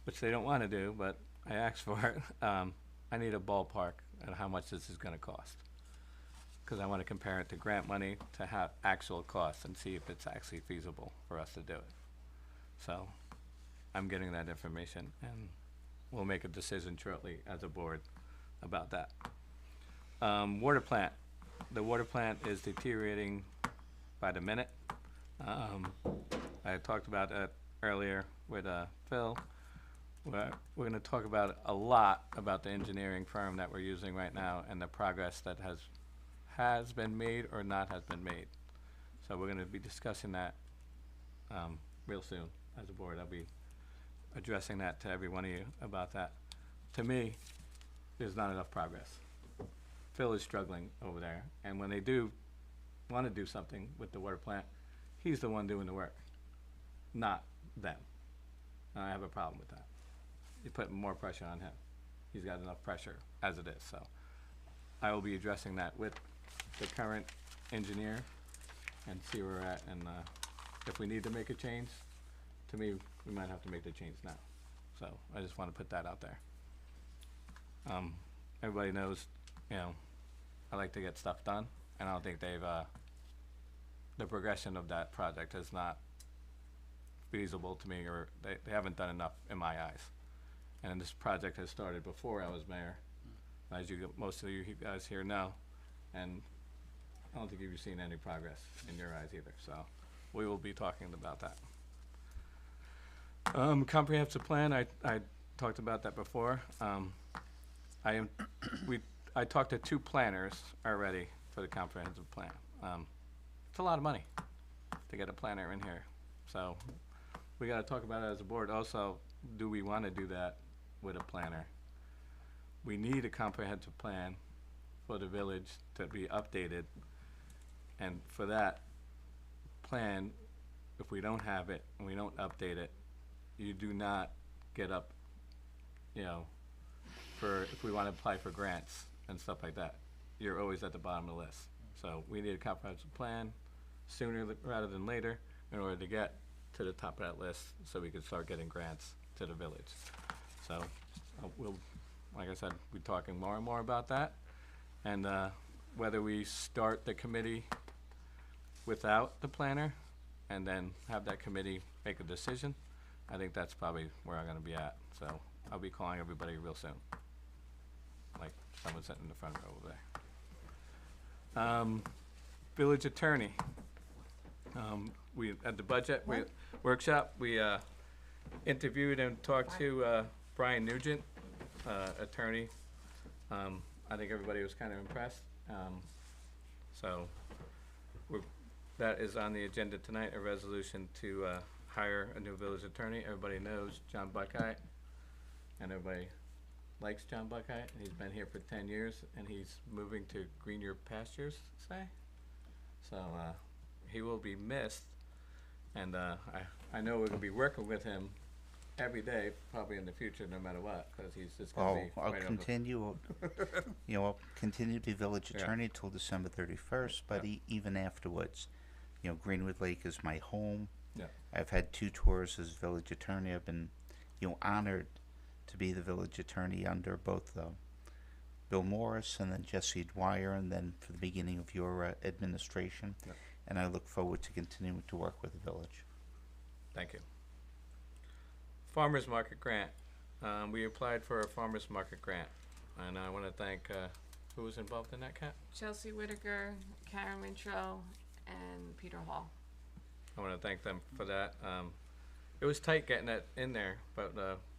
Speaker 2: which they don't want to do, but I asked for it. I need a ballpark on how much this is going to cost, because I want to compare it to grant money to have actual costs and see if it's actually feasible for us to do it. So I'm getting that information, and we'll make a decision shortly as a board about that. Water plant. The water plant is deteriorating by the minute. I talked about that earlier with Phil. We're going to talk about a lot about the engineering firm that we're using right now and the progress that has been made or not has been made. So we're going to be discussing that real soon as a board. I'll be addressing that to every one of you about that. To me, there's not enough progress. Phil is struggling over there, and when they do want to do something with the water plant, he's the one doing the work, not them. And I have a problem with that. You're putting more pressure on him. He's got enough pressure as it is. So I will be addressing that with the current engineer and see where we're at. And if we need to make a change, to me, we might have to make the change now. So I just want to put that out there. Everybody knows, you know, I like to get stuff done, and I don't think they've, the progression of that project is not feasible to me, or they haven't done enough in my eyes. And this project has started before I was mayor, as most of you guys here know, and I don't think you've seen any progress in your eyes either, so we will be talking about that. Comprehensive plan, I talked about that before. I talked to 2 planners already for the comprehensive plan. It's a lot of money to get a planner in here, so we got to talk about it as a board. Also, do we want to do that with a planner? We need a comprehensive plan for the village to be updated, and for that plan, if we don't have it and we don't update it, you do not get up, you know, for if we want to apply for grants and stuff like that. You're always at the bottom of the list. So we need a comprehensive plan sooner rather than later in order to get to the top of that list so we can start getting grants to the village. So we'll, like I said, be talking more and more about that, and whether we start the committee without the planner and then have that committee make a decision. I think that's probably where I'm going to be at. So I'll be calling everybody real soon, like someone sitting in the front row over there. Village attorney. We at the budget workshop, we interviewed and talked to Brian Nugent, attorney. I think everybody was kind of impressed. So that is on the agenda tonight, a resolution to hire a new village attorney. Everybody knows John Buckeye, and everybody likes John Buckeye. He's been here for 10 years, and he's moving to greener pastures, say. So he will be missed, and I know we're going to be working with him every day, probably in the future, no matter what, because he's just going to be
Speaker 5: I'll
Speaker 2: right
Speaker 5: continue, you know, I'll continue to be village attorney till December 31st, but even afterwards, you know, Greenwood Lake is my home.
Speaker 2: Yeah.
Speaker 5: I've had 2 tours as village attorney. I've been, you know, honored to be the village attorney under both Bill Morris, and then Jesse Dwyer, and then for the beginning of your administration.
Speaker 2: Yep.
Speaker 5: And I look forward to continuing to work with the village.
Speaker 2: Thank you. Farmers Market Grant. We applied for a Farmers Market Grant, and I want to thank, who was involved in that, Kat?
Speaker 4: Chelsea Whitaker, Karen Wintrow, and Peter Hall.
Speaker 2: I want to thank them for that. It was tight getting that in there, but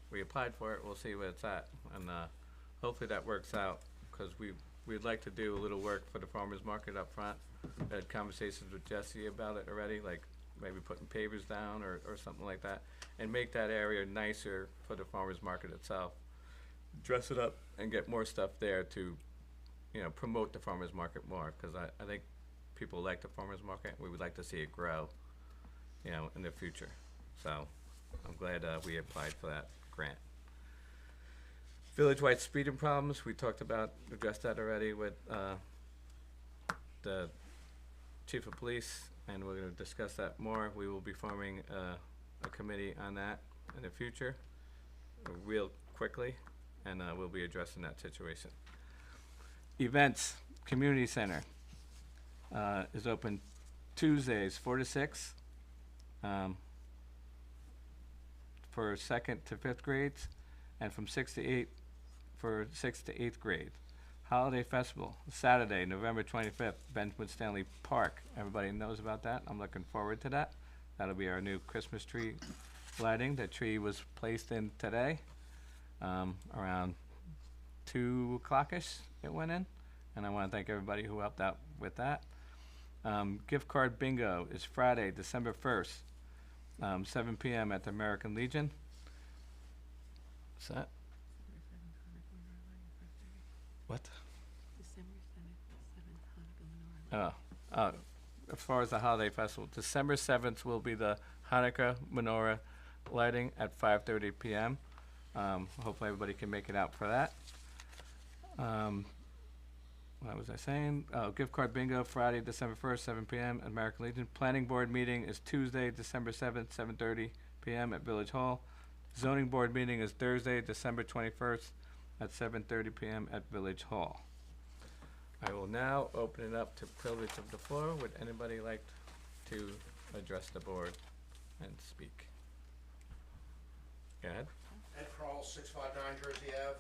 Speaker 2: we applied for it. We'll see where it's at, and hopefully that works out, because we'd like to do a little work for the farmers market up front. I had conversations with Jesse about it already, like maybe putting pavers down or something like that, and make that area nicer for the farmers market itself. Dress it up and get more stuff there to, promote the farmers market more, because I think people like the farmers market. We would like to see it grow, in the future. So I'm glad we applied for that grant. Village-wide speeding problems, we talked about, addressed that already with the chief of police, and we're going to discuss that more. We will be forming a committee on that in the future, real quickly, and we'll be addressing that situation. Events, community center is open Tuesdays 4 to 6 for 2nd to 5th grades, and from 6 to 8 for 6th to 8th grade. Holiday Festival, Saturday, November 25th, Benjamin Stanley Park. Everybody knows about that. I'm looking forward to that. That'll be our new Christmas tree lighting. The tree was placed in today, around 2 o'clock-ish it went in, and I want to thank everybody who helped out with that. Gift card bingo is Friday, December 1st, 7 p.m. at the American Legion. What's that? What? As far as the holiday festival, December 7th will be the Hanukkah menorah lighting at 5:30 p.m. Hopefully everybody can make it out for that. What was I saying? Gift card bingo, Friday, December 1st, 7 p.m. at American Legion. Planning board meeting is Tuesday, December 7th, 7:30 p.m. at Village Hall. Zoning board meeting is Thursday, December 21st at 7:30 p.m. at Village Hall. I will now open it up to privilege of the floor. Would anybody like to address the board and speak? Go ahead.
Speaker 13: Ed Kroll, 659 Jersey Ave.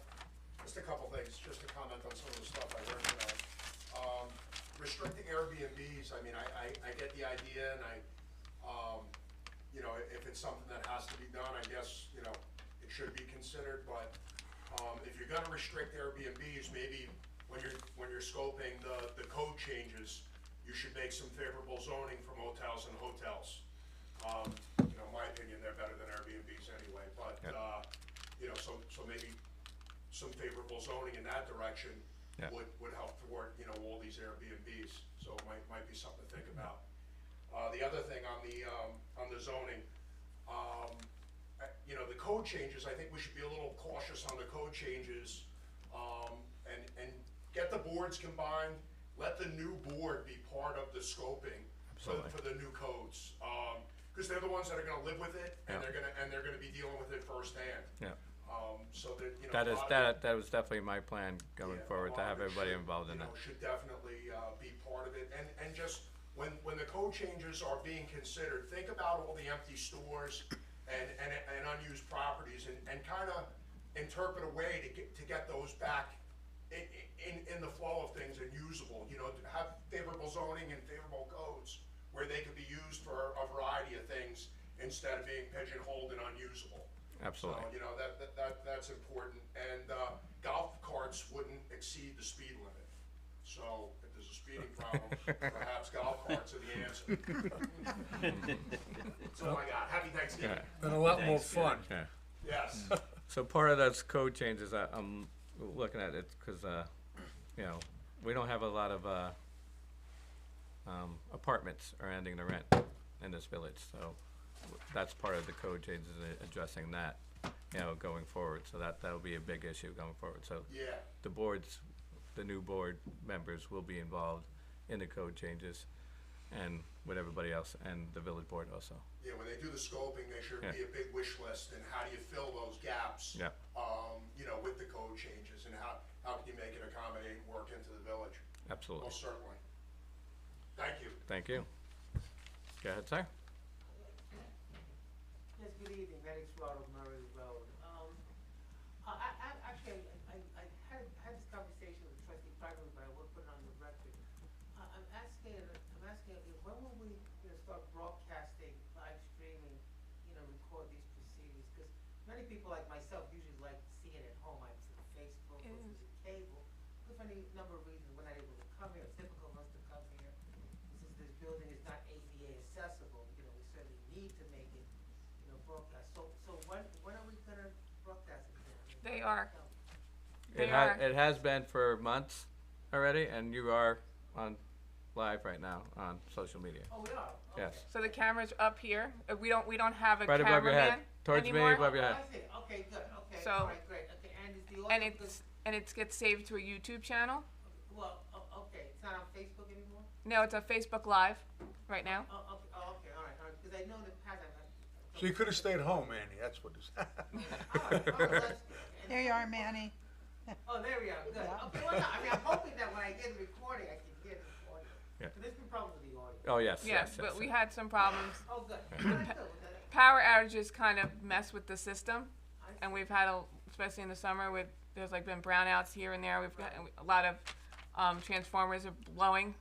Speaker 13: Just a couple things, just to comment on some of the stuff I heard tonight. Restricting Airbnbs, I mean, I get the idea, and if it's something that has to be done, I guess, it should be considered, but if you're gonna restrict Airbnbs, maybe when you're scoping the code changes, you should make some favorable zoning for motels and hotels. In my opinion, they're better than Airbnbs anyway, but, so maybe some favorable zoning in that direction would help toward, all these Airbnbs, so it might be something to think about. The other thing on the zoning, the code changes, I think we should be a little cautious on the code changes, and get the boards combined, let the new board be part of the scoping for the new codes. Because they're the ones that are gonna live with it, and they're gonna be dealing with it firsthand.
Speaker 2: Yeah.
Speaker 13: So that,
Speaker 2: That was definitely my plan going forward, to have everybody involved in that.
Speaker 13: Should definitely be part of it, and just when the code changes are being considered, think about all the empty stores and unused properties, and kind of interpret a way to get those back in the flow of things and usable. To have favorable zoning and favorable codes where they could be used for a variety of things instead of being pigeonholed and unusable.
Speaker 2: Absolutely.
Speaker 13: So, that's important, and golf carts wouldn't exceed the speed limit. So if there's a speeding problem, perhaps golf carts are the answer. That's all I got. Happy Thanksgiving.
Speaker 11: And a lot more fun.
Speaker 2: Yeah.
Speaker 13: Yes.
Speaker 2: So part of those code changes, I'm looking at it, because, we don't have a lot of apartments or anything to rent in this village, so that's part of the code changes, addressing that, going forward. So that'll be a big issue going forward. So
Speaker 13: Yeah.
Speaker 2: the new board members will be involved in the code changes, and with everybody else, and the village board also.
Speaker 13: Yeah, when they do the scoping, there should be a big wish list, and how do you fill those gaps?
Speaker 2: Yeah.
Speaker 13: With the code changes, and how can you make it accommodate and work into the village?
Speaker 2: Absolutely.
Speaker 13: Most certainly. Thank you.
Speaker 2: Thank you. Go ahead, sir.
Speaker 14: Yes, good evening, Maddox Road of Murray Road. Actually, I had this conversation with trustee privately, but I will put it on the record. I'm asking, when will we, start broadcasting, live streaming, record these proceedings? Because many people like myself usually like to see it at home, either through Facebook or through the cable. But for any number of reasons, we're not able to come here, it's difficult for us to come here. Since this building is not ADA accessible, we certainly need to make it, broadcast. So when are we gonna broadcast it then?
Speaker 4: They are.
Speaker 2: It has been for months already, and you are on live right now on social media.
Speaker 14: Oh, we are?
Speaker 2: Yes.
Speaker 4: So the camera's up here. We don't have a
Speaker 2: Right above your head.
Speaker 4: cameraman
Speaker 2: Towards me,
Speaker 4: anymore.
Speaker 2: above your
Speaker 14: Oh,
Speaker 2: head.
Speaker 14: I see. Okay, good. Okay,
Speaker 4: So-
Speaker 14: all right, great. Okay, and is the audio?
Speaker 4: And it gets saved to a YouTube channel.
Speaker 14: Well, okay, it's not on Facebook anymore?
Speaker 4: No, it's a Facebook Live right now.
Speaker 14: Oh, okay, all right, because I know in the past
Speaker 11: So you could have stayed home, Andy, that's what it is.
Speaker 14: all right, that's good.
Speaker 6: There you are, Manny.
Speaker 14: Oh, there we are, good.
Speaker 2: Yeah.
Speaker 14: Okay, well, no, I'm hoping that when I get the recording, I can hear the audio.
Speaker 2: Yeah.
Speaker 14: But there's been problems with the audio.
Speaker 2: Oh, yes.
Speaker 4: Yes, but we had some problems.
Speaker 14: Oh, good. All right, good.
Speaker 4: Power outages kind of mess with the system, and we've had especially in the summer, there's been brownouts here and there. We've got a lot of transformers are blowing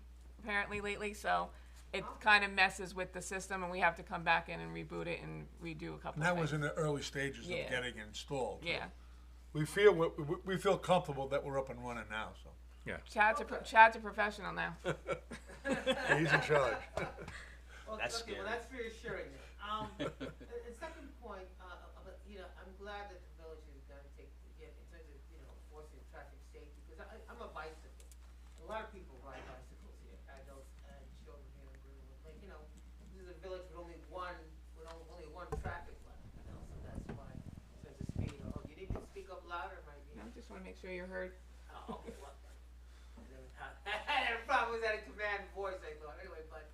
Speaker 4: apparently lately, so it kind of messes with the system, and we have to come back in and reboot it and redo a couple.
Speaker 11: And that
Speaker 4: of
Speaker 11: was
Speaker 4: things.
Speaker 11: in the early stages
Speaker 4: Yeah.
Speaker 11: of getting it installed.
Speaker 4: Yeah.
Speaker 11: We feel comfortable that we're up and running now, so.
Speaker 2: Yeah.
Speaker 4: Chad's a professional now.
Speaker 11: He's in charge.
Speaker 14: Well,
Speaker 10: That's
Speaker 14: okay,
Speaker 10: scary.
Speaker 14: well, that's reassuring. The second point, I'm glad that the village is going to take, in terms of, enforcing traffic safety, because I'm a bicycle. A lot of people ride bicycles here, adults and children here in Greenwood Lake. This is a village with only one traffic light, so that's why, in terms of speed. Oh, you need me to speak up louder, my dear?
Speaker 4: I just want to make sure you're heard.
Speaker 14: Oh, okay, well, I had a problem with that command voice, I thought, anyway, but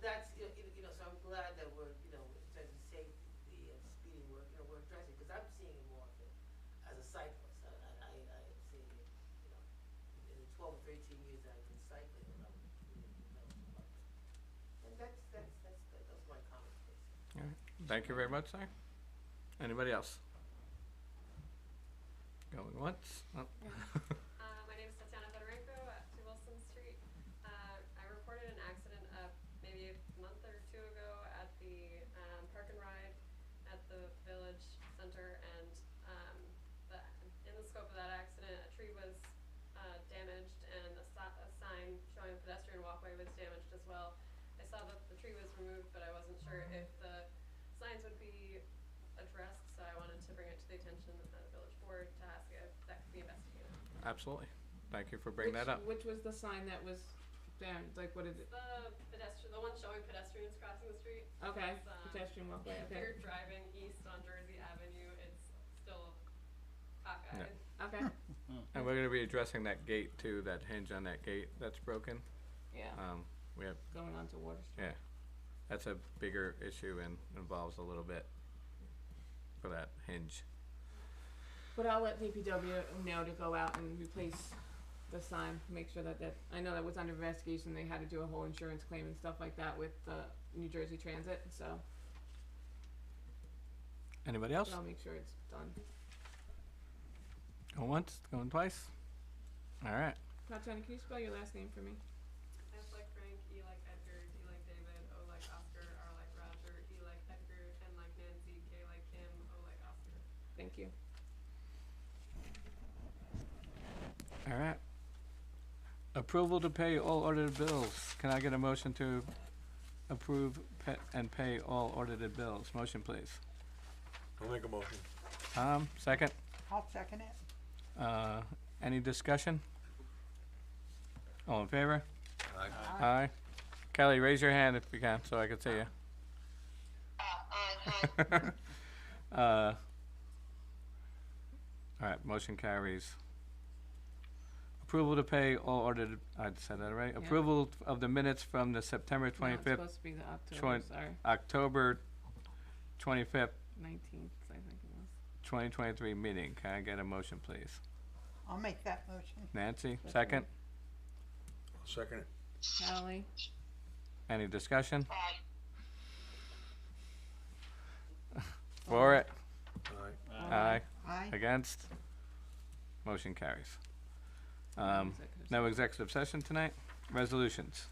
Speaker 14: that's, so I'm glad that we're, in terms of safety and speeding, we're addressing, because I'm seeing it more often as a cyclist. I am seeing it, in the 12 or 13 years I've been cycling around and that's my comment, please.
Speaker 2: All right. Thank you very much, sir. Anybody else? Going once? Oh.
Speaker 8: My name is Tatiana Fedorenko at 2 Wilson Street. I reported an accident maybe a month or two ago at the park and ride at the village center, and in the scope of that accident, a tree was damaged, and a sign showing a pedestrian walkway was damaged as well. I saw that the tree was removed, but I wasn't sure if the signs would be addressed, so I wanted to bring it to the attention of the village board to ask if that could be investigated.
Speaker 2: Absolutely. Thank you for bringing that up.
Speaker 4: Which was the sign that was damaged? What is it?
Speaker 8: The one showing pedestrians crossing the street.
Speaker 4: Okay,
Speaker 8: It's,
Speaker 4: pedestrian walkway,
Speaker 8: If
Speaker 4: okay.
Speaker 8: you're driving east on Jersey Avenue, it's still cockeyed.
Speaker 4: Okay.
Speaker 2: And we're going to be addressing that gate too, that hinge on that gate that's broken.
Speaker 4: Yeah.
Speaker 2: We have,
Speaker 4: Going on to Water Street.
Speaker 2: yeah, that's a bigger issue and involves a little bit for that hinge.
Speaker 4: But I'll let DPW know to go out and replace the sign, make sure that I know that was under investigation, they had to do a whole insurance claim and stuff like that with New Jersey Transit, so
Speaker 2: Anybody else?
Speaker 4: I'll make sure it's done.
Speaker 2: Going once, going twice? All right.
Speaker 4: Tatiana, can you spell your last name for me?
Speaker 8: F like Frank, E like Edgar, D like David, O like Oscar, R like Roger, E like Edgar, N like Nancy, K like Kim, O like Oscar.
Speaker 4: Thank you.
Speaker 2: All right. Approval to pay all audited bills. Can I get a motion to approve and pay all audited bills? Motion, please.
Speaker 11: I'll make a motion.
Speaker 2: Tom, second.
Speaker 6: I'll second it.
Speaker 2: Any discussion? All in favor?
Speaker 11: Aye.
Speaker 2: Aye. Kelly, raise your hand if you can, so I can see you.
Speaker 1: Aye.
Speaker 2: All right, motion carries. Approval to pay all audited, I said that right?
Speaker 4: Yeah.
Speaker 2: Approval of the minutes from the September
Speaker 4: No, it's
Speaker 2: 25th,
Speaker 4: supposed to be the October, sorry,
Speaker 2: October 25th,
Speaker 4: 19th, I think it was.
Speaker 2: 2023 meeting. Can I get a motion, please?
Speaker 6: I'll make that motion.
Speaker 2: Nancy, second.
Speaker 11: I'll second it.
Speaker 4: Ally,
Speaker 2: Any discussion?
Speaker 1: Aye.
Speaker 2: For it?
Speaker 11: Aye.
Speaker 2: Aye.
Speaker 6: Aye.
Speaker 2: Against? Motion carries.
Speaker 4: executive
Speaker 2: No executive session tonight. Resolutions.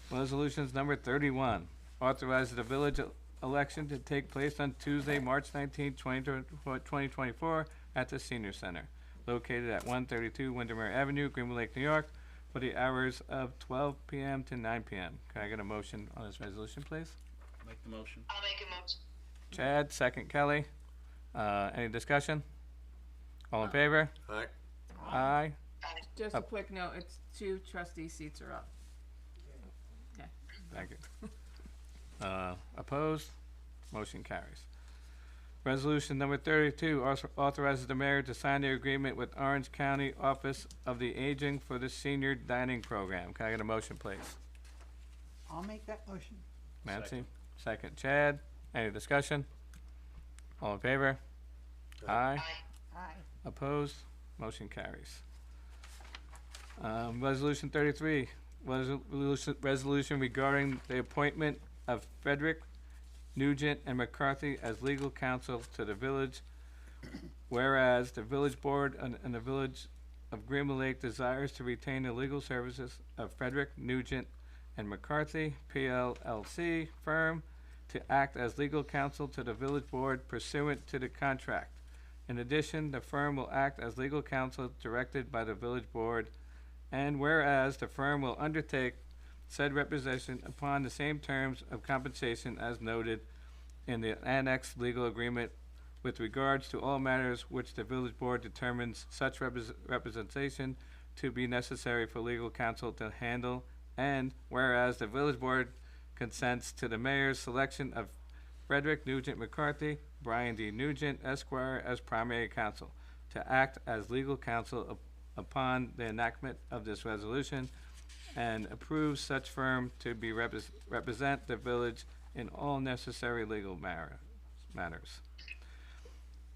Speaker 2: Resolutions number 31. Authorizes the village election to take place on Tuesday, March 19, 2024 at the Senior Center, located at 132 Windermere Avenue, Greenwood Lake, New York, for the hours of 12 p.m. to 9 p.m. Can I get a motion on this resolution, please?
Speaker 10: Make the motion.
Speaker 1: I'll make a motion.
Speaker 2: Chad, second Kelly. Any discussion? All in favor?
Speaker 11: Aye.
Speaker 2: Aye.
Speaker 4: just a quick note, it's 2 trustee seats are up.
Speaker 2: Thank you. Opposed? Motion carries. Resolution number 32 authorizes the mayor to sign the agreement with Orange County Office of the Aging for the Senior Dining Program. Can I get a motion, please?
Speaker 6: I'll make that motion.
Speaker 2: Nancy? Second. Chad? Any discussion? All in favor? Aye.
Speaker 6: Aye.
Speaker 2: Opposed? Motion carries. Resolution 33, resolution regarding the appointment of Frederick, Nugent, and McCarthy as legal counsel to the village. Whereas the village board and the village of Greenwood Lake desires to retain the legal services of Frederick, Nugent, and McCarthy, PLLC firm to act as legal counsel to the village board pursuant to the contract. In addition, the firm will act as legal counsel directed by the village board, and whereas the firm will undertake said representation upon the same terms of compensation as noted in the annexed legal agreement with regards to all matters which the village board determines such representation to be necessary for legal counsel to handle, and whereas the village board consents to the mayor's selection of Frederick Nugent McCarthy, Brian D. Nugent, Esquire, as primary counsel, to act as legal counsel upon the enactment of this resolution, and approves such firm to be represent the village in all necessary legal matters.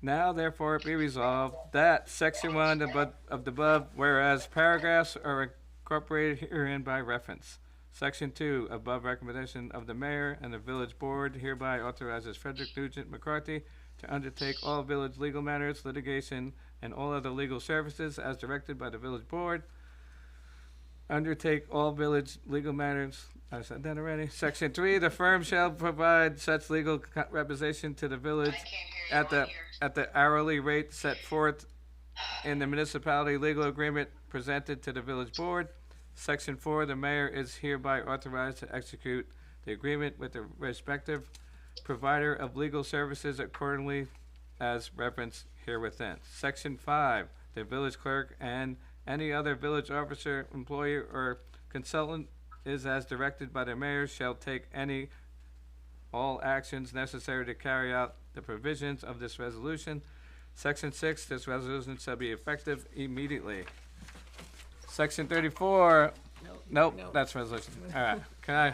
Speaker 2: Now therefore be resolved that section 1 of the above whereas paragraphs are incorporated herein by reference. Section 2, above recommendation of the mayor and the village board hereby authorizes Frederick Nugent McCarthy to undertake all village legal matters, litigation, and all other legal services as directed by the village board. Undertake all village legal matters, I said that already. Section 3, the firm shall provide such legal representation to the village at the hourly rate set forth in the municipality legal agreement presented to the village board. Section 4, the mayor is hereby authorized to execute the agreement with the respective provider of legal services accordingly as referenced herewithin. Section 5, the village clerk and any other village officer, employee, or consultant is as directed by the mayor shall take all actions necessary to carry out the provisions of this resolution. Section 6, this resolution shall be effective immediately. Section 34, nope, that's resolution. All right, can I,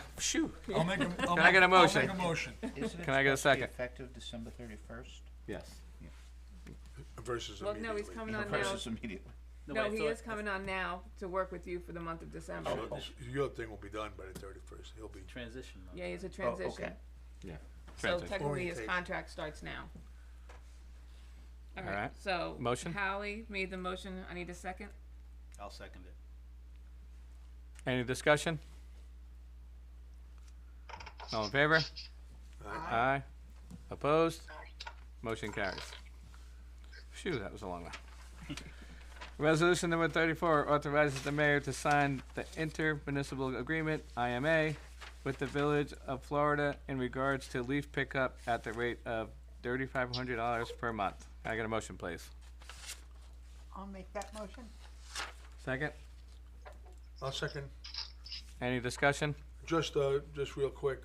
Speaker 11: I'll make a,
Speaker 2: Can I get a motion?
Speaker 11: I'll make a motion.
Speaker 5: Isn't it
Speaker 2: Can I get a
Speaker 5: supposed to be
Speaker 2: second?
Speaker 5: effective December 31st?
Speaker 2: Yes.
Speaker 11: Versus
Speaker 4: Well,
Speaker 11: immediately.
Speaker 4: no, he's coming on now.
Speaker 5: Versus immediately.
Speaker 4: No, he is coming on now to work with you for the month of December.
Speaker 11: So your thing will be done by the 31st. He'll be.
Speaker 10: Transition month.
Speaker 4: Yeah, he's a transition.
Speaker 5: okay.
Speaker 2: Yeah.
Speaker 4: So
Speaker 2: Transition.
Speaker 4: technically his
Speaker 11: Orientation.
Speaker 4: contract starts now.
Speaker 2: All
Speaker 4: Alright,
Speaker 2: right.
Speaker 4: so
Speaker 2: Motion?
Speaker 4: Hallie made the motion, I need a second.
Speaker 10: I'll second it.
Speaker 2: Any discussion? All in favor?
Speaker 11: Aye.
Speaker 2: Aye. Opposed? Motion carries. Phew, that was a long one. Resolution number 34 authorizes the mayor to sign the intermunicipal agreement, IMA, with the Village of Florida in regards to leaf pickup at the rate of $3,500 per month. Can I get a motion, please?
Speaker 6: I'll make that motion.
Speaker 2: Second?
Speaker 11: I'll second.
Speaker 2: Any discussion?
Speaker 11: Just real quick,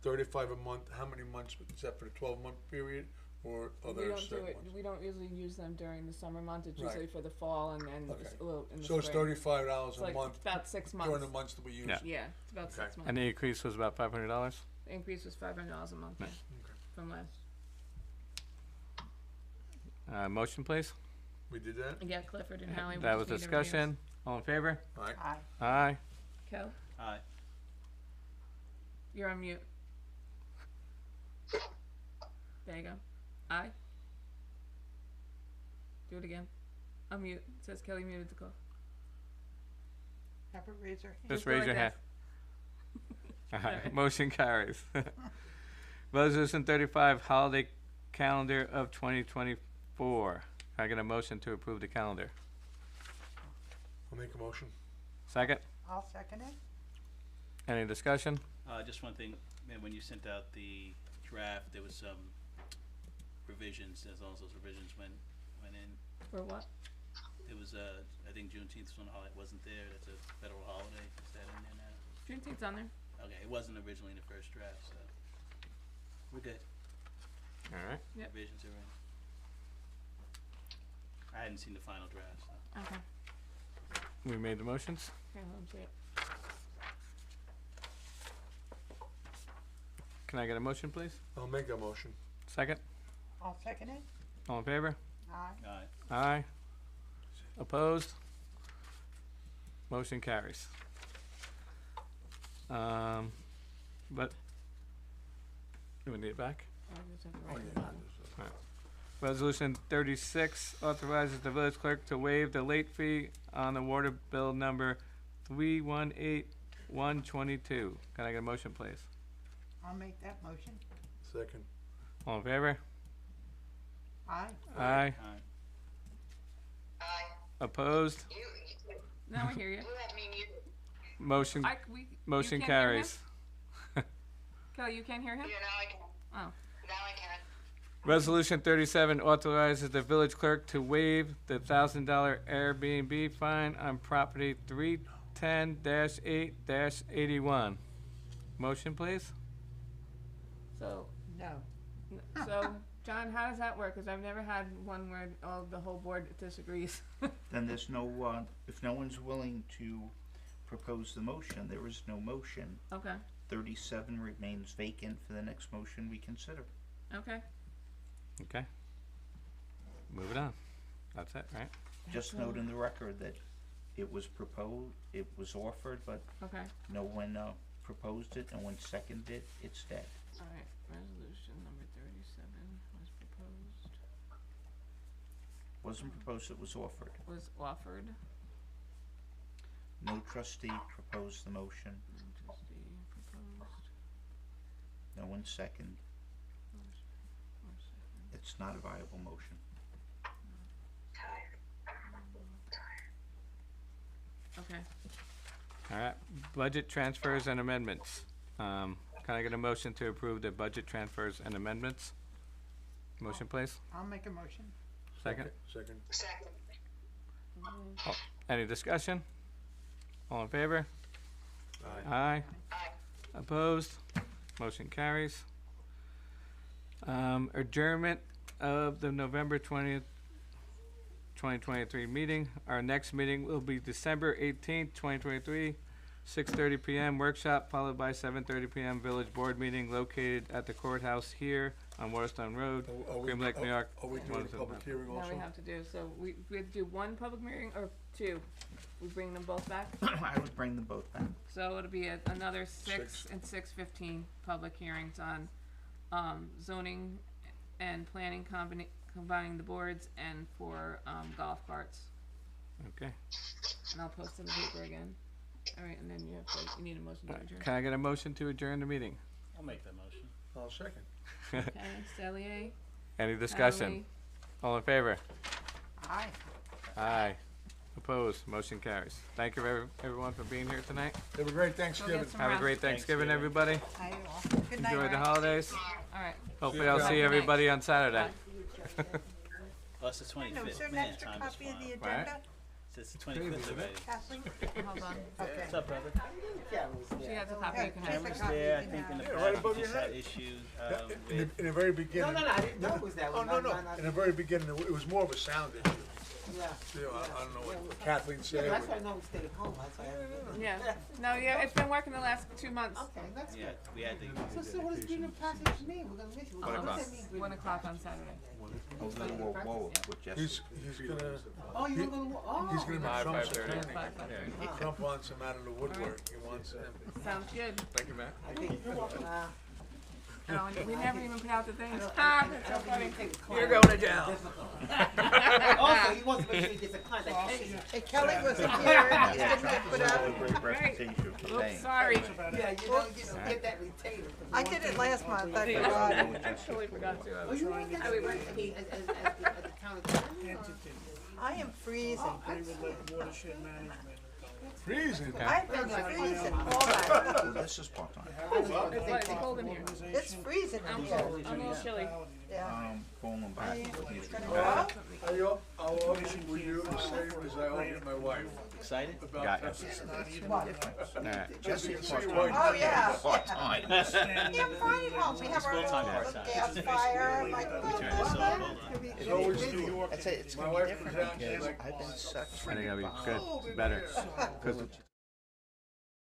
Speaker 11: 35 a month, how many months, is that for the 12-month period or
Speaker 4: We
Speaker 11: other
Speaker 4: don't do
Speaker 11: certain
Speaker 4: it,
Speaker 11: months?
Speaker 4: we don't usually use them during the summer months, it's
Speaker 11: Right.
Speaker 4: usually for the fall and then
Speaker 11: Okay.
Speaker 4: just a little in the
Speaker 11: So
Speaker 4: spring.
Speaker 11: it's $35
Speaker 4: It's
Speaker 11: a
Speaker 4: like
Speaker 11: month
Speaker 4: about 6
Speaker 11: during
Speaker 4: months.
Speaker 11: the months that we use.
Speaker 2: Yeah.
Speaker 4: Yeah, it's about 6
Speaker 11: Okay.
Speaker 4: months.
Speaker 2: And the increase was about $500?
Speaker 4: The increase was $500 a month, yeah,
Speaker 2: Nice.
Speaker 4: from last.
Speaker 2: Motion, please?
Speaker 11: We did that?
Speaker 4: Yeah, Clifford and Howie. we
Speaker 2: That was
Speaker 4: just need everybody's-
Speaker 2: discussion. All in favor?
Speaker 11: Aye.
Speaker 6: Aye.
Speaker 2: Aye.
Speaker 4: Kel,
Speaker 10: Aye.
Speaker 4: you're on mute. There you go. Aye. Do it again. Unmute. It says Kelly muted the call.
Speaker 6: Have her raise her hand.
Speaker 2: Just
Speaker 4: go
Speaker 2: raise
Speaker 4: like
Speaker 2: your hand.
Speaker 4: that.
Speaker 2: Alright, motion carries. Resolution 35, holiday calendar of 2024. Can I get a motion to approve the calendar?
Speaker 11: I'll make a motion.
Speaker 2: Second?
Speaker 6: I'll second it.
Speaker 2: Any discussion?
Speaker 10: Just one thing, man, when you sent out the draft, there was some revisions, as long as those revisions went in.
Speaker 4: For what?
Speaker 10: It was, I think Juneteenth was on a holiday, wasn't there, that's a federal holiday, is that in there now?
Speaker 4: Juneteenth's on there.
Speaker 10: Okay, it wasn't originally in the first draft, so, we're good,
Speaker 2: Alright.
Speaker 4: Yep.
Speaker 10: revisions are in. I hadn't seen the final draft, so.
Speaker 4: Okay.
Speaker 2: We made the motions?
Speaker 4: Okay, let me see it.
Speaker 2: Can I get a motion, please?
Speaker 11: I'll make a motion.
Speaker 2: Second?
Speaker 6: I'll second it.
Speaker 2: All in favor?
Speaker 6: Aye.
Speaker 10: Aye.
Speaker 2: Aye. Opposed? Motion carries. But, do we need it back?
Speaker 4: I just have to
Speaker 11: Oh,
Speaker 4: write
Speaker 11: yeah,
Speaker 4: it down.
Speaker 2: Resolution 36 authorizes the village clerk to waive the late fee on the water bill number 318122. Can I get a motion, please?
Speaker 6: I'll make that motion.
Speaker 11: Second.
Speaker 2: All in favor?
Speaker 6: Aye.
Speaker 2: Aye.
Speaker 10: Aye.
Speaker 1: Aye.
Speaker 2: Opposed?
Speaker 4: Now I hear you.
Speaker 1: You have me muted.
Speaker 2: Motion,
Speaker 4: You
Speaker 2: motion
Speaker 4: can't hear him?
Speaker 2: carries.
Speaker 4: Kelly, you can't hear him?
Speaker 1: Yeah, now I can.
Speaker 4: Oh.
Speaker 1: Now I can.
Speaker 2: Resolution 37 authorizes the village clerk to waive the $1,000 Airbnb fine on property 310-8-81. Motion, please?
Speaker 4: So,
Speaker 6: No.
Speaker 4: so, John, how does that work? Because I've never had one where the whole board disagrees.
Speaker 5: Then there's no, if no one's willing to propose the motion, there is no motion.
Speaker 4: Okay.
Speaker 5: 37 remains vacant for the next motion we consider.
Speaker 4: Okay.
Speaker 2: Okay. Move it on. That's it, right?
Speaker 5: Just note in the record that it was proposed, it was offered, but
Speaker 4: Okay.
Speaker 5: no one proposed it, no one seconded it, it's dead.
Speaker 4: All right. Resolution number 37 was proposed.
Speaker 5: Wasn't proposed, it was offered.
Speaker 4: Was offered.
Speaker 5: No trustee proposed the motion,
Speaker 4: Trustee proposed.
Speaker 5: no one seconded.
Speaker 4: Or second.
Speaker 5: It's not a viable motion.
Speaker 4: Okay.
Speaker 2: All right. Budget transfers and amendments. Can I get a motion to approve the budget transfers and amendments? Motion, please.
Speaker 6: I'll make a motion.
Speaker 2: Second.
Speaker 11: Second.
Speaker 1: Second.
Speaker 2: Any discussion? All in favor?
Speaker 11: Aye.
Speaker 2: Aye.
Speaker 1: Aye.
Speaker 2: Opposed? Motion carries. Adjournment of the November 20th, 2023 meeting. Our next meeting will be December 18th, 2023, 6:30 p.m. workshop, followed by 7:30 p.m. village board meeting located at the courthouse here on Waterstone Road, Greenwood Lake, New York.
Speaker 11: Are we doing a public hearing
Speaker 4: Now
Speaker 11: also?
Speaker 4: we have to do, so we have to do one public hearing or two? We bring them both back?
Speaker 5: I would bring them both back.
Speaker 4: So it'll be another 6
Speaker 11: Six.
Speaker 4: and 6:15 public hearings on zoning and planning combining the boards and for golf carts.
Speaker 2: Okay.
Speaker 4: And I'll post in the paper again. All right, and then you need a motion to adjourn.
Speaker 2: Can I get a motion to adjourn the meeting?
Speaker 10: I'll make that motion.
Speaker 11: I'll second.
Speaker 4: Okay, Stellier.
Speaker 2: Any discussion?
Speaker 4: Howley.
Speaker 2: All in favor?
Speaker 6: Aye.
Speaker 2: Aye. Opposed? Motion carries. Thank you, everyone, for being here tonight.
Speaker 11: Have a great
Speaker 4: Go
Speaker 11: Thanksgiving.
Speaker 4: get some
Speaker 2: Have a
Speaker 4: rest.
Speaker 2: great Thanksgiving,
Speaker 10: Thanksgiving.
Speaker 2: everybody.
Speaker 6: Aye, you all. Good night.
Speaker 2: Enjoy the holidays.
Speaker 4: All right.
Speaker 2: Hopefully,
Speaker 11: you,
Speaker 2: I'll
Speaker 11: John.
Speaker 2: see
Speaker 4: Good night.
Speaker 2: everybody on Saturday.
Speaker 10: Oh, it's the
Speaker 6: I know, is there
Speaker 10: 25th,
Speaker 6: an
Speaker 10: man,
Speaker 6: extra
Speaker 10: time is
Speaker 6: copy of the
Speaker 10: flying.
Speaker 6: agenda?
Speaker 10: It's the 25th already.
Speaker 6: Kathleen?
Speaker 4: Hold on.
Speaker 6: Okay.
Speaker 10: What's up, brother?
Speaker 4: She has a copy. You can have
Speaker 6: Just
Speaker 4: it.
Speaker 6: a copy
Speaker 10: Yeah, I
Speaker 6: you can
Speaker 10: think in the
Speaker 6: have.
Speaker 11: Yeah, right
Speaker 10: past,
Speaker 11: above
Speaker 10: we just
Speaker 11: your
Speaker 10: had
Speaker 11: head.
Speaker 10: issues,
Speaker 11: In the very beginning.
Speaker 14: No, I didn't know it was that
Speaker 11: Oh,
Speaker 14: one.
Speaker 11: no, no. In the very beginning, it was more of a sound issue.
Speaker 14: Yeah.
Speaker 11: I don't know what Kathleen said.
Speaker 14: That's why I know we stayed at home, that's why I haven't been.
Speaker 4: Yeah. No, yeah, it's been working the last 2 months.
Speaker 14: Okay, that's
Speaker 10: Yeah,
Speaker 14: good.
Speaker 10: we had the.
Speaker 14: So what does Greenwood Passage mean? We're gonna miss you. What does that mean?
Speaker 4: 1 o'clock on Saturday.
Speaker 5: Oh, whoa, whoa, whoa, with Jesse.
Speaker 11: He's gonna,
Speaker 14: Oh, you're gonna, oh.
Speaker 11: he's gonna be Trump's
Speaker 2: 5:30.
Speaker 11: attorney.
Speaker 4: 5:30.
Speaker 11: Trump wants him out of the woodwork. He wants him.
Speaker 4: Sounds good.
Speaker 2: Thank you, Matt.
Speaker 14: I think,
Speaker 4: Oh, we never even put out the things. Ah, that's so funny.
Speaker 2: You're going to jail.
Speaker 14: also, he wants to make sure he gets a client that pays.
Speaker 6: Hey, Kelly wasn't here, and he's gonna
Speaker 5: That
Speaker 6: put
Speaker 5: was
Speaker 6: out,
Speaker 5: a great reputation for
Speaker 4: Oops,
Speaker 5: saying.
Speaker 4: sorry.
Speaker 14: Yeah, you know, get that retainer.
Speaker 6: I did it last month, I
Speaker 4: I
Speaker 6: forgot.
Speaker 4: totally forgot to.
Speaker 14: Oh, you want that? I mean, as the county attorney?
Speaker 6: I am freezing.
Speaker 12: Greenwood Lake Watershed Management.
Speaker 11: Freezing.
Speaker 6: I've been freezing all night.
Speaker 5: Oh, this is part-time.
Speaker 4: It's like cold in here.
Speaker 6: It's freezing in here.
Speaker 4: I'm a little chilly.
Speaker 6: Yeah.
Speaker 5: Calling them back. He's
Speaker 6: Gonna
Speaker 5: gonna
Speaker 6: go out?
Speaker 11: I'll always with you the same as I owe my wife.
Speaker 10: Excited?
Speaker 11: About
Speaker 5: Got
Speaker 11: that.
Speaker 5: you.
Speaker 2: Alright.
Speaker 5: Jesse,
Speaker 11: See your wife.
Speaker 6: Oh, yeah.
Speaker 5: part-time.
Speaker 6: Yeah, I'm fine at home. We have our
Speaker 10: full-time,
Speaker 6: own
Speaker 10: part-time.
Speaker 6: gas fire, like,
Speaker 10: Turn this off, hold on.
Speaker 11: It's always
Speaker 5: I'd say it's
Speaker 11: My
Speaker 5: gonna be
Speaker 11: wife
Speaker 5: different
Speaker 11: was out, she's
Speaker 5: because
Speaker 11: like,
Speaker 5: I've been such.
Speaker 2: I think that'll be good, better. 'Cause